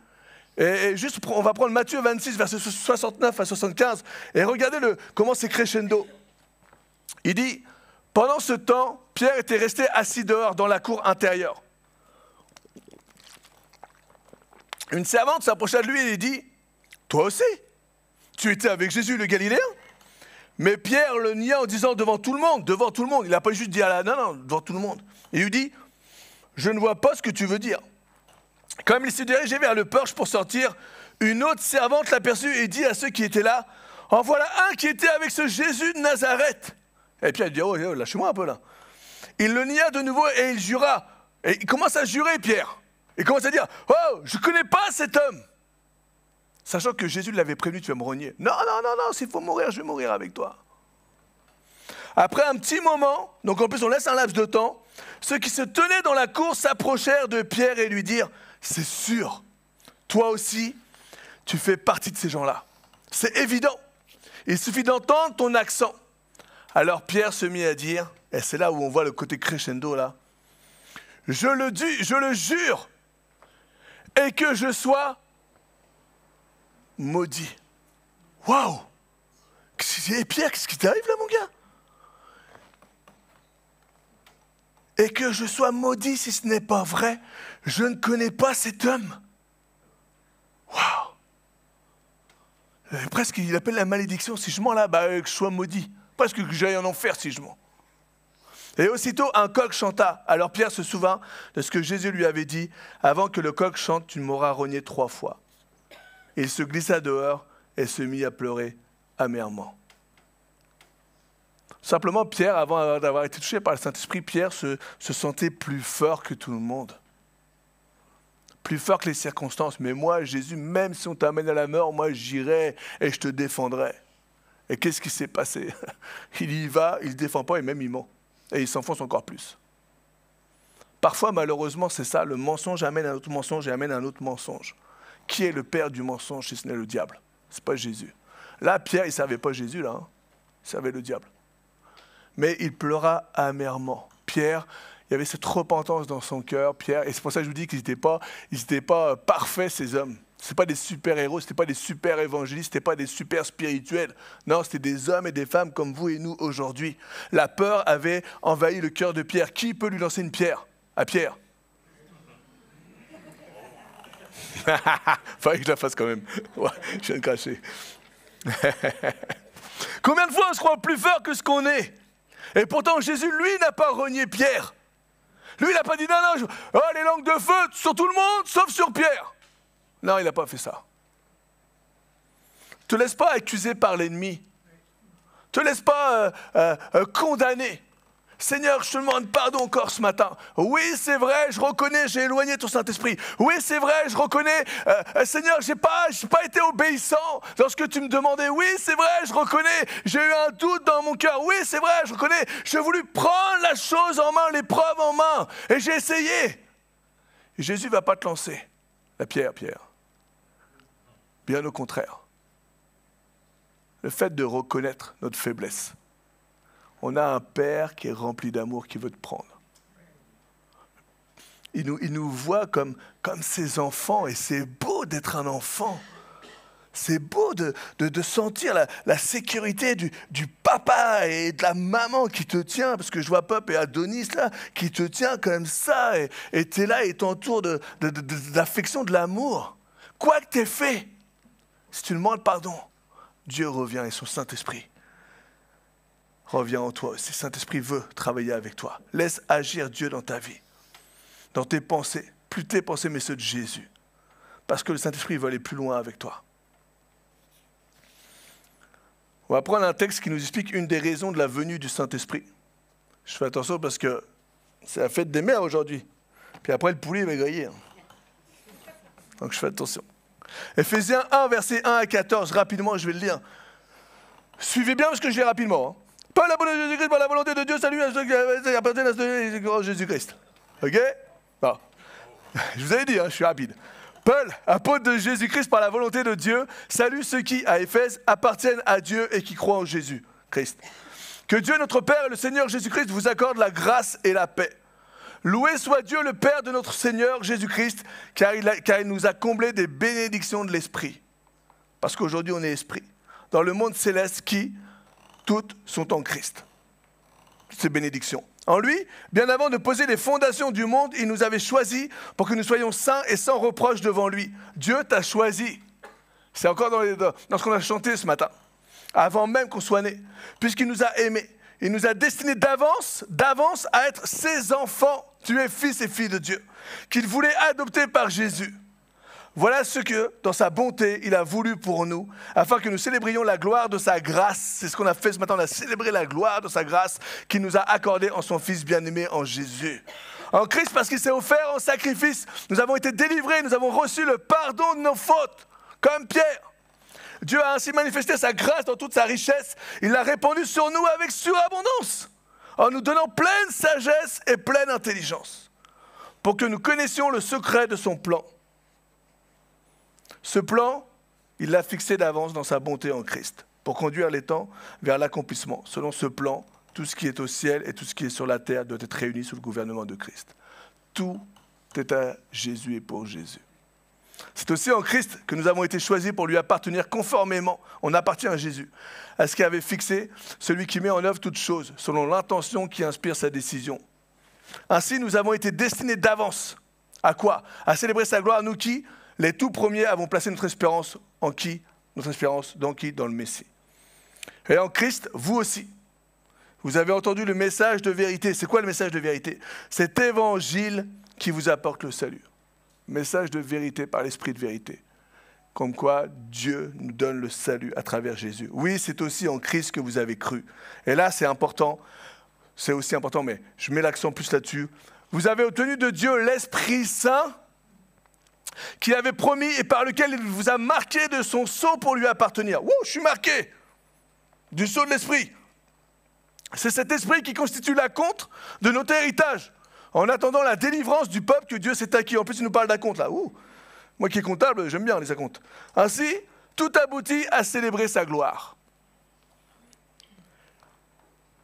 Et juste, on va prendre Matthieu 26, versets 69 à 75, et regardez comment c'est crescendo. Il dit, pendant ce temps, Pierre était resté assis dehors dans la cour intérieure. Une servante s'approcha de lui et lui dit, toi aussi, tu étais avec Jésus le Galiléen? Mais Pierre le nia en disant devant tout le monde, il n'a pas juste dit non, devant tout le monde. Il lui dit, je ne vois pas ce que tu veux dire. Comme il se dirigeait vers le porche pour sortir, une autre servante l'aperçut et dit à ceux qui étaient là, en voilà un qui était avec ce Jésus de Nazareth. Et Pierre dit, oh, lâchez-moi un peu là. Il le nia de nouveau et il jura. Et il commence à jurer, Pierre. Il commence à dire, oh, je ne connais pas cet homme. Sachant que Jésus l'avait prévenu, tu vas me renier. Non, s'il faut mourir, je vais mourir avec toi. Après un petit moment, donc en plus on laisse un laps de temps, ceux qui se tenaient dans la cour s'approchèrent de Pierre et lui dirent, c'est sûr. Toi aussi, tu fais partie de ces gens-là. C'est évident. Il suffit d'entendre ton accent. Alors Pierre se mit à dire, et c'est là où on voit le côté crescendo là, je le jure, et que je sois maudit. Waouh! Et Pierre, qu'est-ce qui t'arrive là, mon gars? Et que je sois maudit si ce n'est pas vrai, je ne connais pas cet homme. Waouh! Presque, il appelle la malédiction. Si je mens là, que je sois maudit. Presque que j'aille en enfer si je mens. Et aussitôt, un coq chanta. Alors Pierre se souvint de ce que Jésus lui avait dit. Avant que le coq chante, tu m'auras renié 3 fois. Et il se glissa dehors et se mit à pleurer amèrement. Simplement, Pierre, avant d'avoir été touché par le Saint-Esprit, Pierre se sentait plus fort que tout le monde. Plus fort que les circonstances. Mais moi, Jésus, même si on t'amène à la mort, moi j'irai et je te défendrai. Et qu'est-ce qui s'est passé? Il y va, il ne se défend pas et même il ment. Et il s'enfonce encore plus. Parfois, malheureusement, c'est ça. Le mensonge amène un autre mensonge et amène un autre mensonge. Qui est le père du mensonge si ce n'est le diable? Ce n'est pas Jésus. Là, Pierre, il ne servait pas Jésus, là. Il servait le diable. Mais il pleura amèrement. Pierre, il y avait cette repentance dans son cœur, Pierre, et c'est pour ça que je vous dis qu'ils n'étaient pas parfaits, ces hommes. Ce n'étaient pas des super-héros, ce n'étaient pas des super-évangélistes, ce n'étaient pas des super-spirituels. Non, c'était des hommes et des femmes comme vous et nous aujourd'hui. La peur avait envahi le cœur de Pierre. Qui peut lui lancer une pierre à Pierre? Fallait que je la fasse quand même. Ouais, je viens de cracher. Combien de fois on se croit plus fort que ce qu'on est? Et pourtant, Jésus, lui, n'a pas renié Pierre. Lui, il n'a pas dit non, les langues de feu sur tout le monde, sauf sur Pierre. Non, il n'a pas fait ça. Ne te laisse pas accuser par l'ennemi. Ne te laisse pas condamner. Seigneur, je te demande pardon encore ce matin. Oui, c'est vrai, je reconnais, j'ai éloigné ton Saint-Esprit. Oui, c'est vrai, je reconnais, Seigneur, j'ai pas été obéissant lorsque tu me demandais. Oui, c'est vrai, je reconnais, j'ai eu un doute dans mon cœur. Oui, c'est vrai, je reconnais, j'ai voulu prendre la chose en main, l'épreuve en main, et j'ai essayé. Et Jésus ne va pas te lancer la pierre, Pierre. Bien au contraire. Le fait de reconnaître notre faiblesse. On a un Père qui est rempli d'amour, qui veut te prendre. Il nous voit comme ses enfants, et c'est beau d'être un enfant. C'est beau de sentir la sécurité du papa et de la maman qui te tient, parce que je vois Pop et Adonis là, qui te tient comme ça, et tu es là et t'entoure d'affection, de l'amour. Quoi que tu aies fait, si tu demandes pardon, Dieu revient et son Saint-Esprit revient en toi aussi. Saint-Esprit veut travailler avec toi. Laisse agir Dieu dans ta vie, dans tes pensées, plus tes pensées, mais ceux de Jésus. Parce que le Saint-Esprit veut aller plus loin avec toi. On va prendre un texte qui nous explique une des raisons de la venue du Saint-Esprit. Je fais attention parce que c'est la fête des mères aujourd'hui. Puis après, le poulet va griller. Donc je fais attention. Éphésiens 1, versets 1 à 14. Rapidement, je vais le lire. Suivez bien parce que je lis rapidement. Par la bonne de Jésus-Christ, par la volonté de Dieu, salut à ceux qui appartiennent à Jésus-Christ. Ok? Bon. Je vous avais dit, je suis rapide. Paul, apôtre de Jésus-Christ par la volonté de Dieu, salue ceux qui, à Éphèse, appartiennent à Dieu et qui croient en Jésus-Christ. Que Dieu, notre Père et le Seigneur Jésus-Christ vous accorde la grâce et la paix. Loué soit Dieu, le Père de notre Seigneur Jésus-Christ, car il nous a comblés des bénédictions de l'Esprit. Parce qu'aujourd'hui, on est Esprit. Dans le monde céleste qui, toutes sont en Christ. Ces bénédictions. En lui, bien avant de poser les fondations du monde, il nous avait choisis pour que nous soyons saints et sans reproche devant lui. Dieu t'a choisi. C'est encore dans ce qu'on a chanté ce matin. Avant même qu'on soit né. Puisqu'il nous a aimés. Il nous a destinés d'avance à être ses enfants. Tu es fils et fille de Dieu. Qu'il voulait adopter par Jésus. Voilà ce que, dans sa bonté, il a voulu pour nous, afin que nous célébrions la gloire de sa grâce. C'est ce qu'on a fait ce matin, on a célébré la gloire de sa grâce qu'il nous a accordée en son Fils bien-aimé, en Jésus. En Christ, parce qu'il s'est offert en sacrifice, nous avons été délivrés, nous avons reçu le pardon de nos fautes, comme Pierre. Dieu a ainsi manifesté sa grâce dans toute sa richesse. Il l'a répandue sur nous avec surabondance, en nous donnant pleine sagesse et pleine intelligence. pour que nous connaissions le secret de son plan. Ce plan, il l'a fixé d'avance dans sa bonté en Christ, pour conduire les temps vers l'accomplissement. Selon ce plan, tout ce qui est au ciel et tout ce qui est sur la terre doit être réuni sous le gouvernement de Christ. Tout est à Jésus et pour Jésus. C'est aussi en Christ que nous avons été choisis pour lui appartenir conformément, on appartient à Jésus, à ce qu'avait fixé celui qui met en œuvre toutes choses, selon l'intention qui inspire sa décision. Ainsi, nous avons été destinés d'avance. À quoi? À célébrer sa gloire, nous qui, les tout premiers, avons placé notre espérance en qui? Notre espérance dans qui? Dans le Messie. Et en Christ, vous aussi, vous avez entendu le message de vérité. C'est quoi le message de vérité? Cet évangile qui vous apporte le salut. Message de vérité par l'esprit de vérité. Comme quoi Dieu nous donne le salut à travers Jésus. Oui, c'est aussi en Christ que vous avez cru. Et là, c'est important. C'est aussi important, mais je mets l'accent plus là-dessus. Vous avez obtenu de Dieu l'Esprit Saint qu'il avait promis et par lequel il vous a marqué de son sceau pour lui appartenir. Wouh, je suis marqué du sceau de l'Esprit. C'est cet esprit qui constitue l'acompte de notre héritage, en attendant la délivrance du peuple que Dieu s'est acquis. En plus, il nous parle d'acompte là. Ouh. Moi qui est comptable, j'aime bien les acomptes. Ainsi, tout aboutit à célébrer sa gloire.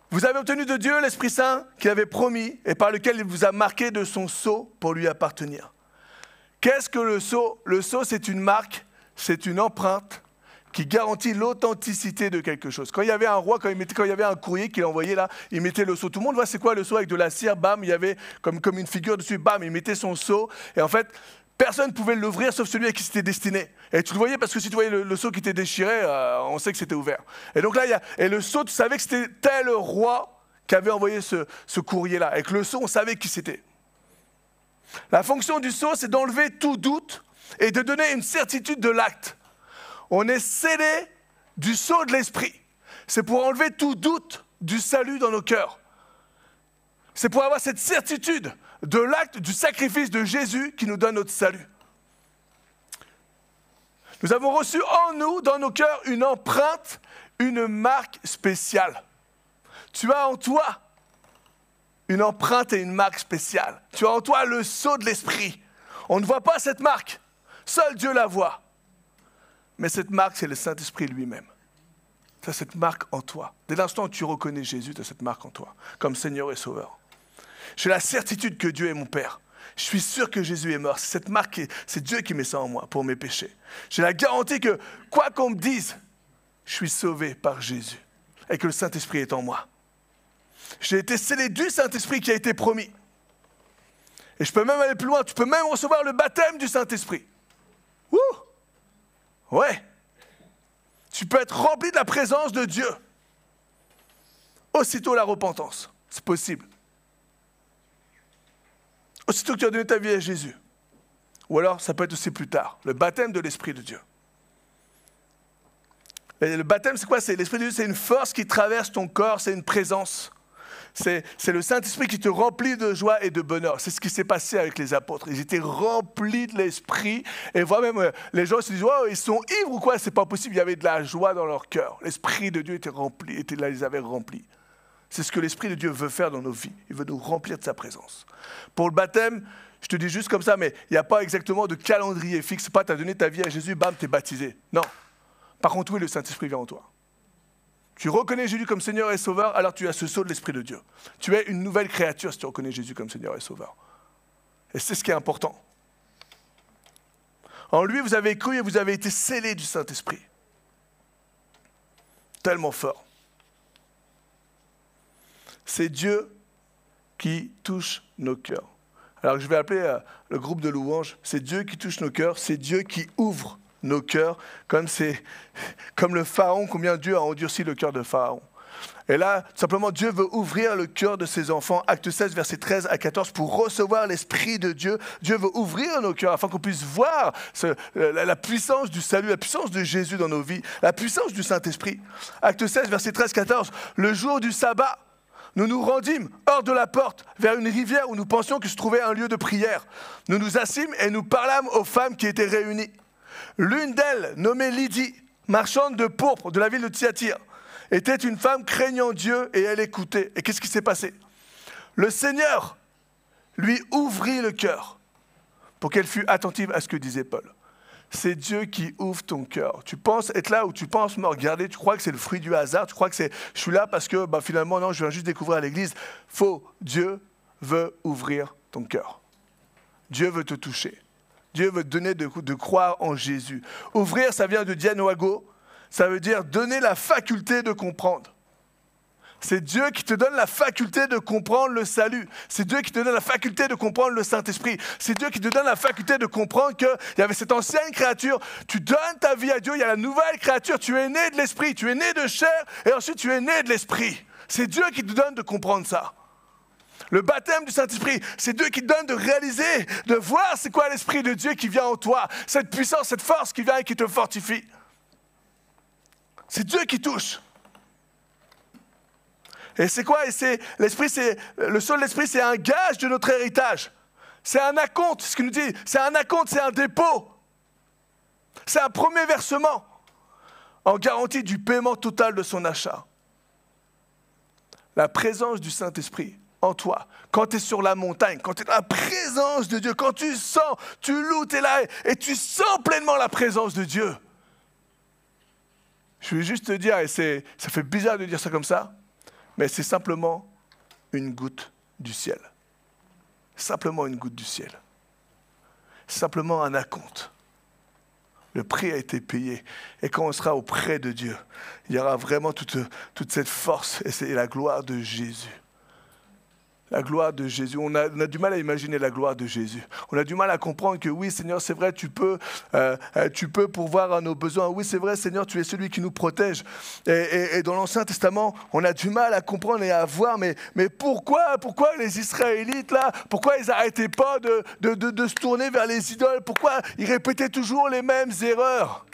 Vous avez obtenu de Dieu l'Esprit Saint qu'il avait promis et par lequel il vous a marqué de son sceau pour lui appartenir. Qu'est-ce que le sceau? Le sceau, c'est une marque, c'est une empreinte qui garantit l'authenticité de quelque chose. Quand il y avait un roi, quand il y avait un courrier qu'il envoyait là, il mettait le sceau. Tout le monde voit c'est quoi le sceau avec de la cire, bam, il y avait comme une figure dessus, bam, il mettait son sceau. Et en fait, personne ne pouvait l'ouvrir sauf celui à qui c'était destiné. Et tu le voyais parce que si tu voyais le sceau qui était déchiré, on sait que c'était ouvert. Et donc là, et le sceau, tu savais que c'était tel roi qui avait envoyé ce courrier-là. Avec le sceau, on savait qui c'était. La fonction du sceau, c'est d'enlever tout doute et de donner une certitude de l'acte. On est scellé du sceau de l'Esprit. C'est pour enlever tout doute du salut dans nos cœurs. C'est pour avoir cette certitude de l'acte du sacrifice de Jésus qui nous donne notre salut. Nous avons reçu en nous, dans nos cœurs, une empreinte, une marque spéciale. Tu as en toi une empreinte et une marque spéciale. Tu as en toi le sceau de l'Esprit. On ne voit pas cette marque. Seul Dieu la voit. Mais cette marque, c'est le Saint-Esprit lui-même. Tu as cette marque en toi. Dès l'instant où tu reconnais Jésus, tu as cette marque en toi, comme Seigneur et Sauveur. J'ai la certitude que Dieu est mon Père. Je suis sûr que Jésus est mort. C'est cette marque, c'est Dieu qui met ça en moi pour mes péchés. J'ai la garantie que, quoi qu'on me dise, je suis sauvé par Jésus et que le Saint-Esprit est en moi. J'ai été scellé du Saint-Esprit qui a été promis. Et je peux même aller plus loin. Tu peux même recevoir le baptême du Saint-Esprit. Ouh! Ouais. Tu peux être rempli de la présence de Dieu. Aussitôt la repentance. C'est possible. Aussitôt que tu as donné ta vie à Jésus. Ou alors, ça peut être aussi plus tard. Le baptême de l'Esprit de Dieu. Et le baptême, c'est quoi? C'est l'Esprit de Dieu, c'est une force qui traverse ton corps, c'est une présence. C'est le Saint-Esprit qui te remplit de joie et de bonheur. C'est ce qui s'est passé avec les apôtres. Ils étaient remplis de l'Esprit. Et voilà, même les gens se disent, oh, ils sont ivres ou quoi? C'est pas possible. Il y avait de la joie dans leur cœur. L'Esprit de Dieu était rempli, était là, ils avaient rempli. C'est ce que l'Esprit de Dieu veut faire dans nos vies. Il veut nous remplir de sa présence. Pour le baptême, je te dis juste comme ça, mais il n'y a pas exactement de calendrier fixe. Pas, tu as donné ta vie à Jésus, bam, tu es baptisé. Non. Par contre, oui, le Saint-Esprit vient en toi. Tu reconnais Jésus comme Seigneur et Sauveur, alors tu as ce sceau de l'Esprit de Dieu. Tu es une nouvelle créature si tu reconnais Jésus comme Seigneur et Sauveur. Et c'est ce qui est important. En lui, vous avez cru et vous avez été scellés du Saint-Esprit. Tellement fort. C'est Dieu qui touche nos cœurs. Alors je vais appeler le groupe de louanges, c'est Dieu qui touche nos cœurs, c'est Dieu qui ouvre nos cœurs, comme le Pharaon, combien Dieu a endurci le cœur de Pharaon. Et là, tout simplement, Dieu veut ouvrir le cœur de ses enfants. Acte 16, versets 13 à 14, pour recevoir l'Esprit de Dieu. Dieu veut ouvrir nos cœurs afin qu'on puisse voir la puissance du salut, la puissance de Jésus dans nos vies, la puissance du Saint-Esprit. Acte 16, versets 13 à 14, le jour du sabbat, nous nous rendîmes hors de la porte, vers une rivière où nous pensions que se trouvait un lieu de prière. Nous nous assîmes et nous parlâmes aux femmes qui étaient réunies. L'une d'elles, nommée Lydie, marchande de pourpre de la ville de Thyatire, était une femme craignant Dieu et elle écoutait. Et qu'est-ce qui s'est passé? Le Seigneur lui ouvrit le cœur pour qu'elle fût attentive à ce que disait Paul. C'est Dieu qui ouvre ton cœur. Tu penses être là ou tu penses me regarder, tu crois que c'est le fruit du hasard, tu crois que je suis là parce que finalement, non, je viens juste découvrir l'église. Faux, Dieu veut ouvrir ton cœur. Dieu veut te toucher. Dieu veut te donner de croire en Jésus. Ouvrir, ça vient de dianoago, ça veut dire donner la faculté de comprendre. C'est Dieu qui te donne la faculté de comprendre le salut. C'est Dieu qui te donne la faculté de comprendre le Saint-Esprit. C'est Dieu qui te donne la faculté de comprendre qu'il y avait cette ancienne créature. Tu donnes ta vie à Dieu, il y a la nouvelle créature. Tu es né de l'Esprit, tu es né de chair et ensuite tu es né de l'Esprit. C'est Dieu qui te donne de comprendre ça. Le baptême du Saint-Esprit, c'est Dieu qui te donne de réaliser, de voir c'est quoi l'Esprit de Dieu qui vient en toi. Cette puissance, cette force qui vient et qui te fortifie. C'est Dieu qui touche. Et c'est quoi? Et c'est l'esprit, le sceau de l'esprit, c'est un gage de notre héritage. C'est un acompte, ce qu'il nous dit. C'est un acompte, c'est un dépôt. C'est un premier versement en garantie du paiement total de son achat. La présence du Saint-Esprit en toi, quand tu es sur la montagne, quand tu es dans la présence de Dieu, quand tu sens, tu loues, tu es là et tu sens pleinement la présence de Dieu. Je vais juste te dire, et ça fait bizarre de dire ça comme ça, mais c'est simplement une goutte du ciel. Simplement une goutte du ciel. Simplement un acompte. Le prix a été payé. Et quand on sera auprès de Dieu, il y aura vraiment toute cette force et c'est la gloire de Jésus. La gloire de Jésus. On a du mal à imaginer la gloire de Jésus. On a du mal à comprendre que oui, Seigneur, c'est vrai, tu peux pourvoir à nos besoins. Oui, c'est vrai, Seigneur, tu es celui qui nous protège. Et dans l'Ancien Testament, on a du mal à comprendre et à voir, mais pourquoi les Israélites, là, pourquoi ils n'arrêtaient pas de se tourner vers les idoles? Pourquoi ils répétaient toujours les mêmes erreurs?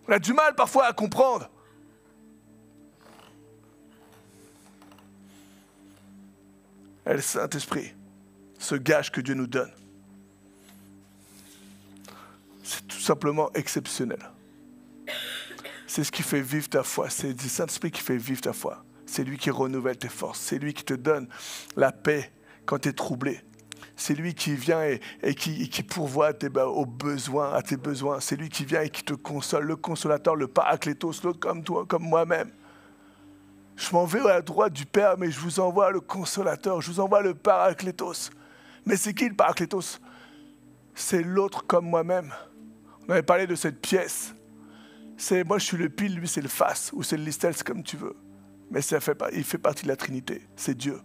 On a du mal parfois à comprendre. Et le Saint-Esprit, ce gage que Dieu nous donne, c'est tout simplement exceptionnel. C'est ce qui fait vivre ta foi. C'est le Saint-Esprit qui fait vivre ta foi. C'est lui qui renouvelle tes forces. C'est lui qui te donne la paix quand tu es troublé. C'est lui qui vient et qui pourvoit aux besoins, à tes besoins. C'est lui qui vient et qui te console, le consolateur, le paraklétos, l'autre comme toi, comme moi-même. Je m'en vais à la droite du Père, mais je vous envoie le consolateur, je vous envoie le paraklétos. Mais c'est qui le paraklétos? C'est l'autre comme moi-même. On avait parlé de cette pièce. Moi, je suis le pile, lui, c'est le face, ou c'est le listel, c'est comme tu veux. Mais il fait partie de la Trinité, c'est Dieu.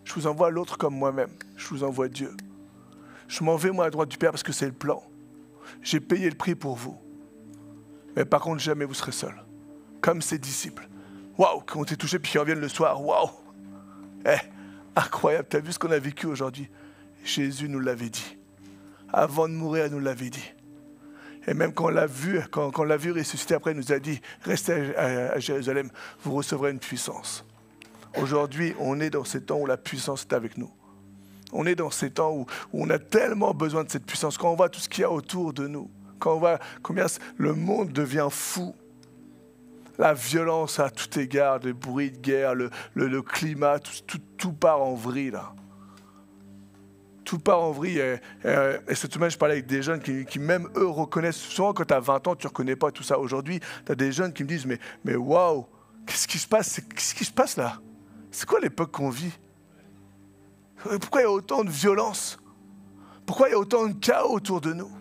Je vous envoie l'autre comme moi-même, je vous envoie Dieu. Je m'en vais, moi, à la droite du Père, parce que c'est le plan. J'ai payé le prix pour vous. Mais par contre, jamais vous serez seul. Comme ses disciples. Waouh, quand on t'est touché, puis qu'ils reviennent le soir, waouh! Incroyable, tu as vu ce qu'on a vécu aujourd'hui? Jésus nous l'avait dit. Avant de mourir, il nous l'avait dit. Et même quand on l'a vu, quand on l'a vu ressusciter après, il nous a dit, restez à Jérusalem, vous recevrez une puissance. Aujourd'hui, on est dans ces temps où la puissance est avec nous. On est dans ces temps où on a tellement besoin de cette puissance. Quand on voit tout ce qu'il y a autour de nous, quand on voit combien le monde devient fou, la violence à tout égard, le bruit de guerre, le climat, tout part en vrille là. Tout part en vrille. Et cette semaine, je parlais avec des jeunes qui même eux reconnaissent. Souvent, quand tu as 20 ans, tu ne reconnais pas tout ça. Aujourd'hui, tu as des jeunes qui me disent mais waouh, qu'est-ce qui se passe? Qu'est-ce qui se passe là? C'est quoi l'époque qu'on vit? Pourquoi il y a autant de violence? Pourquoi il y a autant de chaos autour de nous?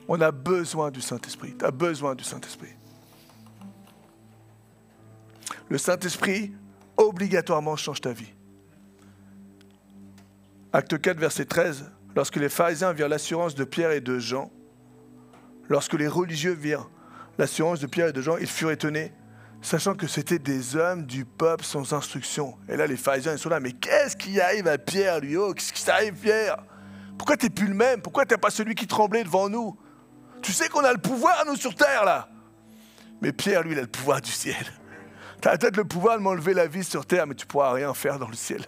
On a besoin du Saint-Esprit. Tu as besoin du Saint-Esprit. Le Saint-Esprit, obligatoirement, change ta vie. Acte 4, verset 13. Lorsque les pharisiens virent l'assurance de Pierre et de Jean, lorsque les religieux virent l'assurance de Pierre et de Jean, ils furent étonnés, sachant que c'était des hommes du peuple sans instruction. Et là, les pharisiens, ils sont là, mais qu'est-ce qui arrive à Pierre, lui? Oh, qu'est-ce qui t'arrive, Pierre? Pourquoi tu n'es plus le même? Pourquoi tu n'es pas celui qui tremblait devant nous? Tu sais qu'on a le pouvoir, nous, sur terre, là. Mais Pierre, lui, il a le pouvoir du ciel. Tu as peut-être le pouvoir de m'enlever la vie sur terre, mais tu ne pourras rien faire dans le ciel.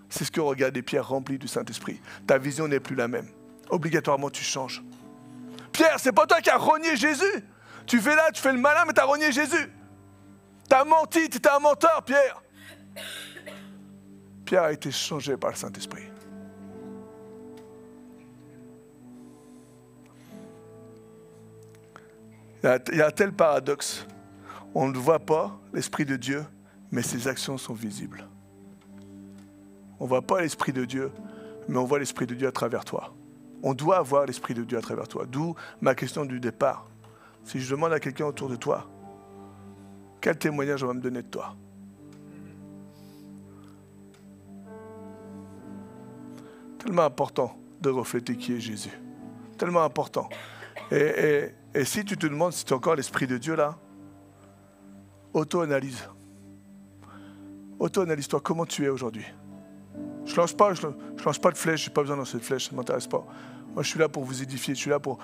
C'est ce que regardait Pierre rempli du Saint-Esprit. Ta vision n'est plus la même. Obligatoirement, tu changes. Pierre, c'est pas toi qui as renié Jésus. Tu fais là, tu fais le malin, mais tu as renié Jésus. Tu as menti, tu étais un menteur, Pierre. Pierre a été changé par le Saint-Esprit. Il y a un tel paradoxe. On ne voit pas l'Esprit de Dieu, mais ses actions sont visibles. On ne voit pas l'Esprit de Dieu, mais on voit l'Esprit de Dieu à travers toi. On doit avoir l'Esprit de Dieu à travers toi. D'où ma question du départ. Si je demande à quelqu'un autour de toi, quel témoignage on va me donner de toi? Tellement important de refléter qui est Jésus. Tellement important. Et si tu te demandes si tu as encore l'Esprit de Dieu là, auto-analyse. Auto-analyse-toi comment tu es aujourd'hui. Je lance pas de flèche, je n'ai pas besoin de lancer de flèche, ça ne m'intéresse pas. Moi je suis là pour vous édifier, je suis là pour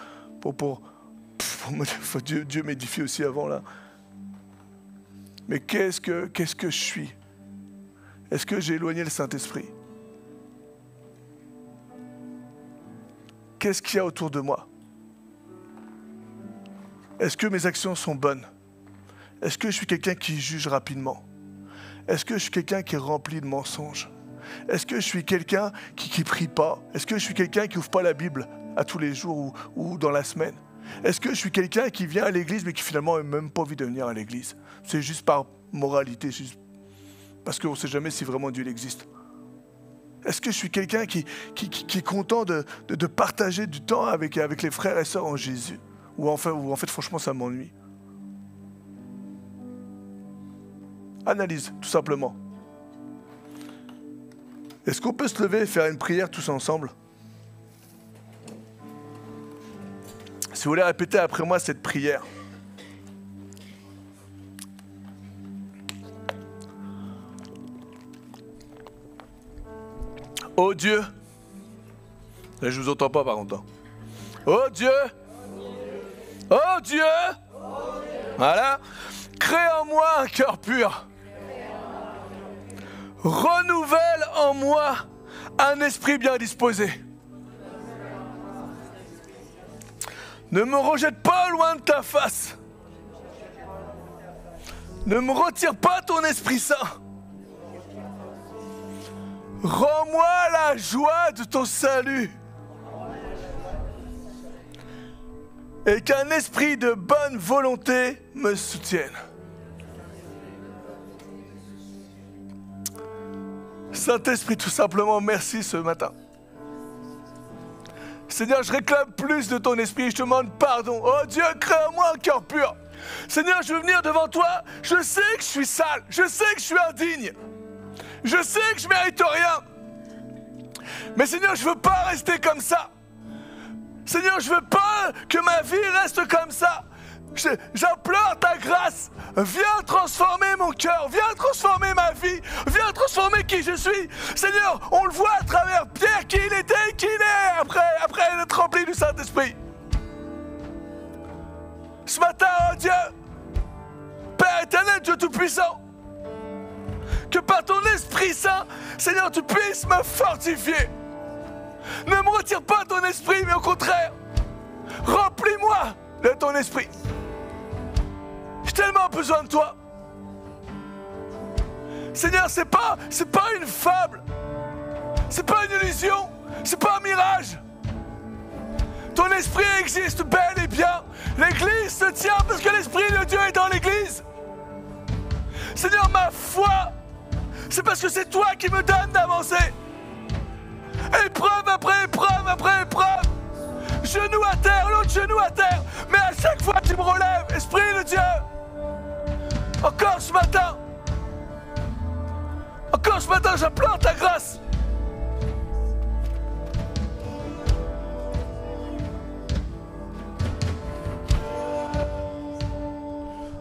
Dieu m'édifie aussi avant là. Mais qu'est-ce que je suis? Est-ce que j'ai éloigné le Saint-Esprit? Qu'est-ce qu'il y a autour de moi? Est-ce que mes actions sont bonnes? Est-ce que je suis quelqu'un qui juge rapidement? Est-ce que je suis quelqu'un qui est rempli de mensonges? Est-ce que je suis quelqu'un qui prie pas? Est-ce que je suis quelqu'un qui ouvre pas la Bible à tous les jours ou dans la semaine? Est-ce que je suis quelqu'un qui vient à l'église mais qui finalement n'a même pas envie de venir à l'église? C'est juste par moralité, juste parce qu'on ne sait jamais si vraiment Dieu existe. Est-ce que je suis quelqu'un qui est content de partager du temps avec les frères et sœurs en Jésus? Ou en fait franchement ça m'ennuie? Analyse, tout simplement. Est-ce qu'on peut se lever et faire une prière tous ensemble? Si vous voulez répéter après moi cette prière. Oh Dieu, là, je vous entends pas par contre. Oh Dieu, oh Dieu, voilà, crée en moi un cœur pur. Renouvelle en moi un esprit bien disposé. Ne me rejette pas loin de ta face. Ne me retire pas ton Esprit Saint. Rends-moi la joie de ton salut. Et qu'un esprit de bonne volonté me soutienne. Saint-Esprit, tout simplement, merci ce matin. Seigneur, je réclame plus de ton esprit, je te demande pardon. Oh Dieu, crée en moi un cœur pur. Seigneur, je veux venir devant toi, je sais que je suis sale, je sais que je suis indigne. Je sais que je ne mérite rien. Mais Seigneur, je ne veux pas rester comme ça. Seigneur, je ne veux pas que ma vie reste comme ça. J'implore ta grâce. Viens transformer mon cœur. Viens transformer ma vie. Viens transformer qui je suis. Seigneur, on le voit à travers Pierre qui il était et qui il est après être rempli du Saint-Esprit. Ce matin, oh Dieu, Père éternel, Dieu Tout-Puissant, que par ton Esprit Saint, Seigneur, tu puisses me fortifier. Ne me retire pas ton esprit, mais au contraire, remplis-moi de ton esprit. J'ai tellement besoin de toi. Seigneur, c'est pas une fable. C'est pas une illusion. C'est pas un mirage. Ton esprit existe bel et bien. L'église se tient parce que l'esprit de Dieu est dans l'église. Seigneur, ma foi, c'est parce que c'est toi qui me donnes d'avancer. Épreuve après épreuve après épreuve. Genou à terre, l'autre genou à terre. Mais à chaque fois tu me relèves, Esprit de Dieu. Encore ce matin, j'implore ta grâce.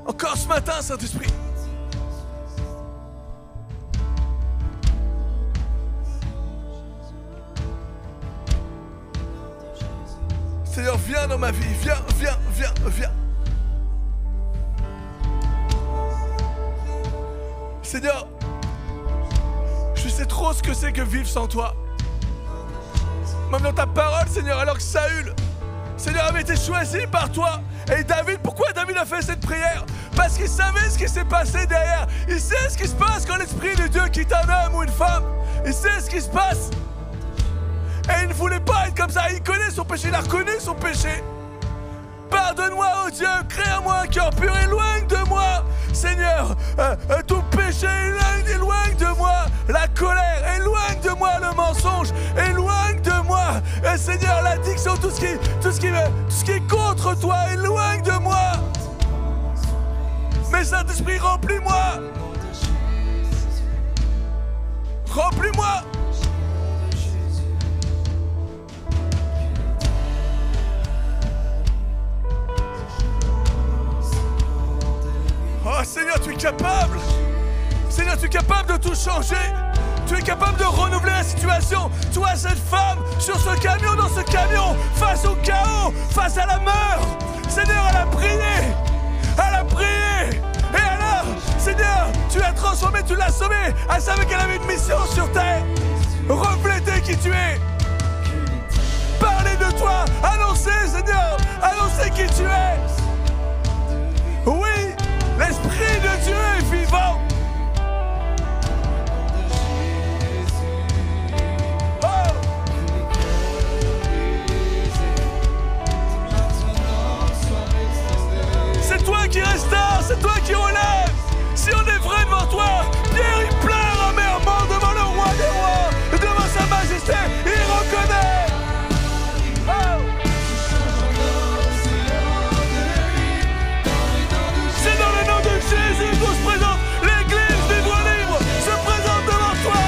Encore ce matin, Saint-Esprit. Seigneur, viens dans ma vie, viens. Seigneur, je sais trop ce que c'est que vivre sans toi. Même dans ta parole, Seigneur, alors que Saül, Seigneur, avait été choisi par toi. Et David, pourquoi David a fait cette prière? Parce qu'il savait ce qui s'est passé derrière. Il sait ce qui se passe quand l'Esprit de Dieu quitte un homme ou une femme. Il sait ce qui se passe. Et il ne voulait pas être comme ça. Il connaît son péché, il a reconnu son péché. Pardonne-moi, oh Dieu, crée en moi un cœur pur, éloigne de moi, Seigneur, tout péché, éloigne de moi la colère, éloigne de moi le mensonge, éloigne de moi, Seigneur, l'addiction, tout ce qui est contre toi, éloigne de moi. Mais Saint-Esprit, remplis-moi. Remplis-moi. Oh Seigneur, tu es capable. Seigneur, tu es capable de tout changer. Tu es capable de renouveler la situation. Tu vois cette femme sur ce camion, dans ce camion, face au chaos, face à la mort. Seigneur, elle a prié. Elle a prié. Et alors, Seigneur, tu l'as transformée, tu l'as sauvée. Elle savait qu'elle avait une mission sur terre. Refléter qui tu es. Parler de toi. Annoncer, Seigneur. Annoncer qui tu es. Oui. L'Esprit de Dieu est vivant. Oh. C'est toi qui restaure, c'est toi qui relève. Si on est vrai devant toi, Pierre il pleure amèrement devant le roi des rois, devant sa majesté, il reconnaît. Oh. Jésus nous se présente, l'église libre libre se présente devant toi,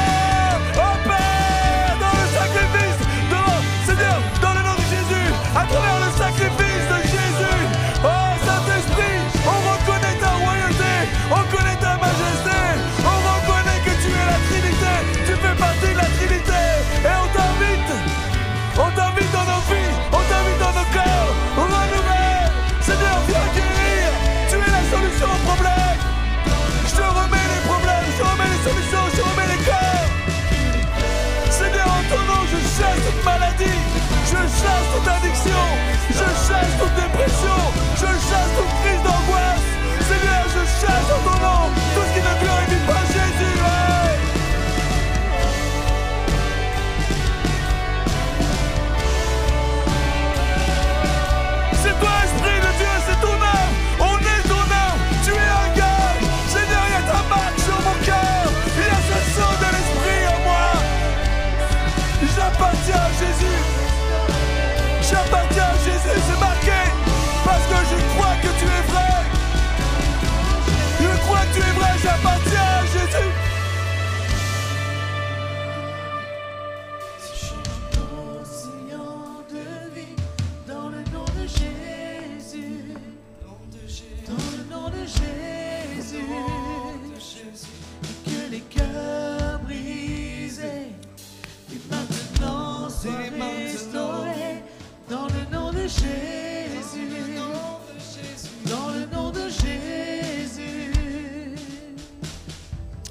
oh Père, dans le sacrifice, devant, Seigneur, dans le nom de Jésus, à travers le sacrifice de Jésus, oh Saint-Esprit, on reconnaît ta royauté, on connaît ta majesté, on reconnaît que tu es la Trinité, tu fais partie de la Trinité, et on t'invite dans nos vies, on t'invite dans nos cœurs, renouvelle, Seigneur, viens guérir. Tu es la solution au problème. Je te remets les problèmes, je te remets les solutions, je te remets les cœurs. Seigneur, en ton nom, je chasse toute maladie, je chasse toute addiction, je chasse toute dépression, je chasse toute crise d'angoisse. Seigneur, je chasse en ton nom tout ce qui ne glorifie pas Jésus. Ouais. C'est toi, Esprit de Dieu, c'est ton âme. On est ton âme, tu es un gars. Seigneur, il y a ta marque sur mon cœur. Il y a ce sang de l'Esprit en moi. J'appartiens à Jésus. J'appartiens à Jésus, c'est marqué. Parce que je crois que tu es vrai. Je crois que tu es vrai, j'appartiens à Jésus.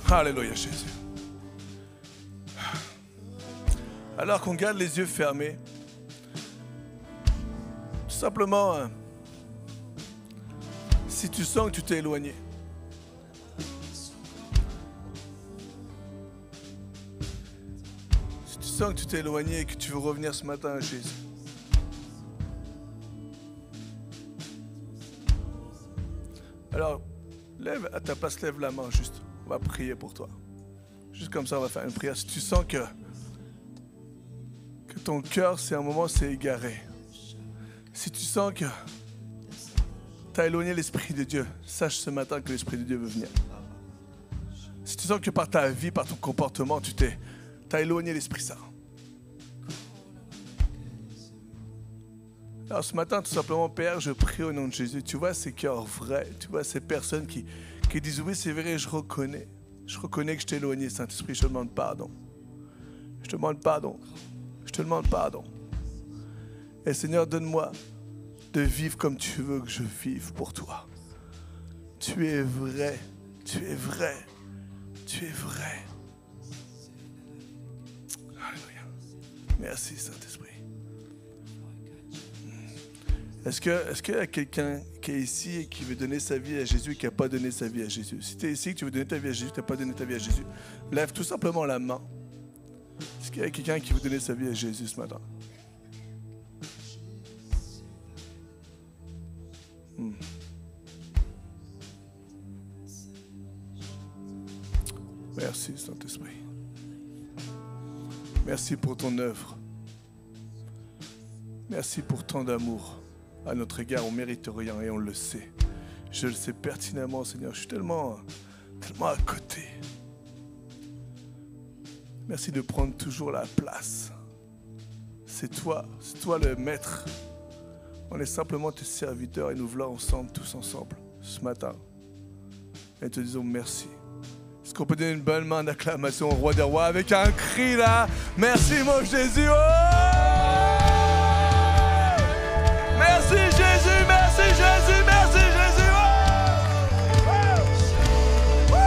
Alléluia Jésus. Alors qu'on garde les yeux fermés, tout simplement, si tu sens que tu t'es éloigné, si tu sens que tu t'es éloigné et que tu veux revenir ce matin à Jésus, alors lève à ta place, lève la main juste. On va prier pour toi. Juste comme ça, on va faire une prière. Si tu sens que ton cœur, c'est un moment, c'est égaré. Si tu sens que tu as éloigné l'Esprit de Dieu, sache ce matin que l'Esprit de Dieu veut venir. Si tu sens que par ta vie, par ton comportement, tu as éloigné l'Esprit Saint. Alors ce matin, tout simplement, Père, je prie au nom de Jésus. Tu vois ces cœurs vrais, tu vois ces personnes qui disent oui, c'est vrai, je reconnais que je t'ai éloigné, Saint-Esprit, je te demande pardon. Je te demande pardon. Je te demande pardon. Et Seigneur, donne-moi de vivre comme tu veux que je vive pour toi. Tu es vrai, tu es vrai, tu es vrai. Alléluia. Merci, Saint-Esprit. Est-ce qu'il y a quelqu'un qui est ici et qui veut donner sa vie à Jésus et qui n'a pas donné sa vie à Jésus? Si tu es ici et que tu veux donner ta vie à Jésus, tu n'as pas donné ta vie à Jésus, lève tout simplement la main. Est-ce qu'il y a quelqu'un qui veut donner sa vie à Jésus ce matin? Merci Saint-Esprit. Merci pour ton œuvre. Merci pour tant d'amour. À notre égard, on ne mérite rien et on le sait. Je le sais pertinemment, Seigneur. Je suis tellement à côté. Merci de prendre toujours la place. C'est toi le maître. On est simplement tes serviteurs et nous voilà ensemble, tous ensemble, ce matin. Et te disons merci. Est-ce qu'on peut donner une bonne main d'acclamation au roi des rois avec un cri là? Merci mon Jésus. Oh! Merci Jésus, merci Jésus, merci Jésus. Oh! Oh!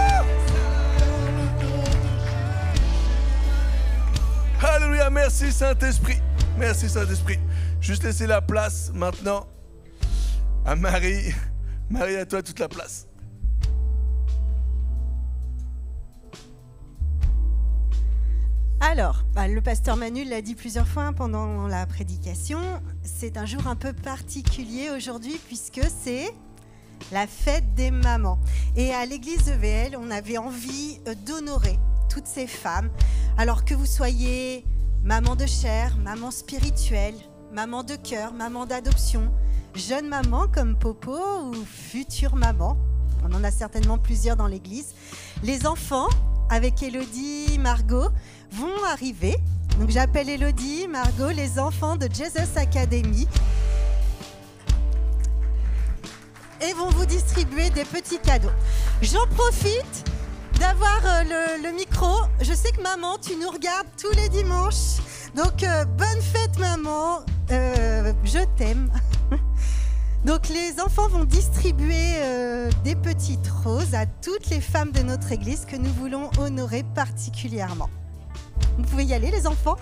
Alléluia, merci Saint-Esprit. Merci Saint-Esprit. Juste laisser la place maintenant à Marie. Marie, à toi toute la place. Alors, le pasteur Manu l'a dit plusieurs fois pendant la prédication, c'est un jour un peu particulier aujourd'hui puisque c'est la fête des mamans. Et à l'église de VL, on avait envie d'honorer toutes ces femmes. Alors que vous soyez maman de chair, maman spirituelle, maman de cœur, maman d'adoption, jeune maman comme Popo ou future maman, on en a certainement plusieurs dans l'église. Les enfants, avec Elodie, Margot, vont arriver. Donc j'appelle Elodie, Margot, les enfants de Jesus Academy. Et vont vous distribuer des petits cadeaux. J'en profite d'avoir le micro. Je sais que maman, tu nous regardes tous les dimanches. Donc bonne fête maman, je t'aime. Donc les enfants vont distribuer des petites roses à toutes les femmes de notre église que nous voulons honorer particulièrement. Vous pouvez y aller les enfants.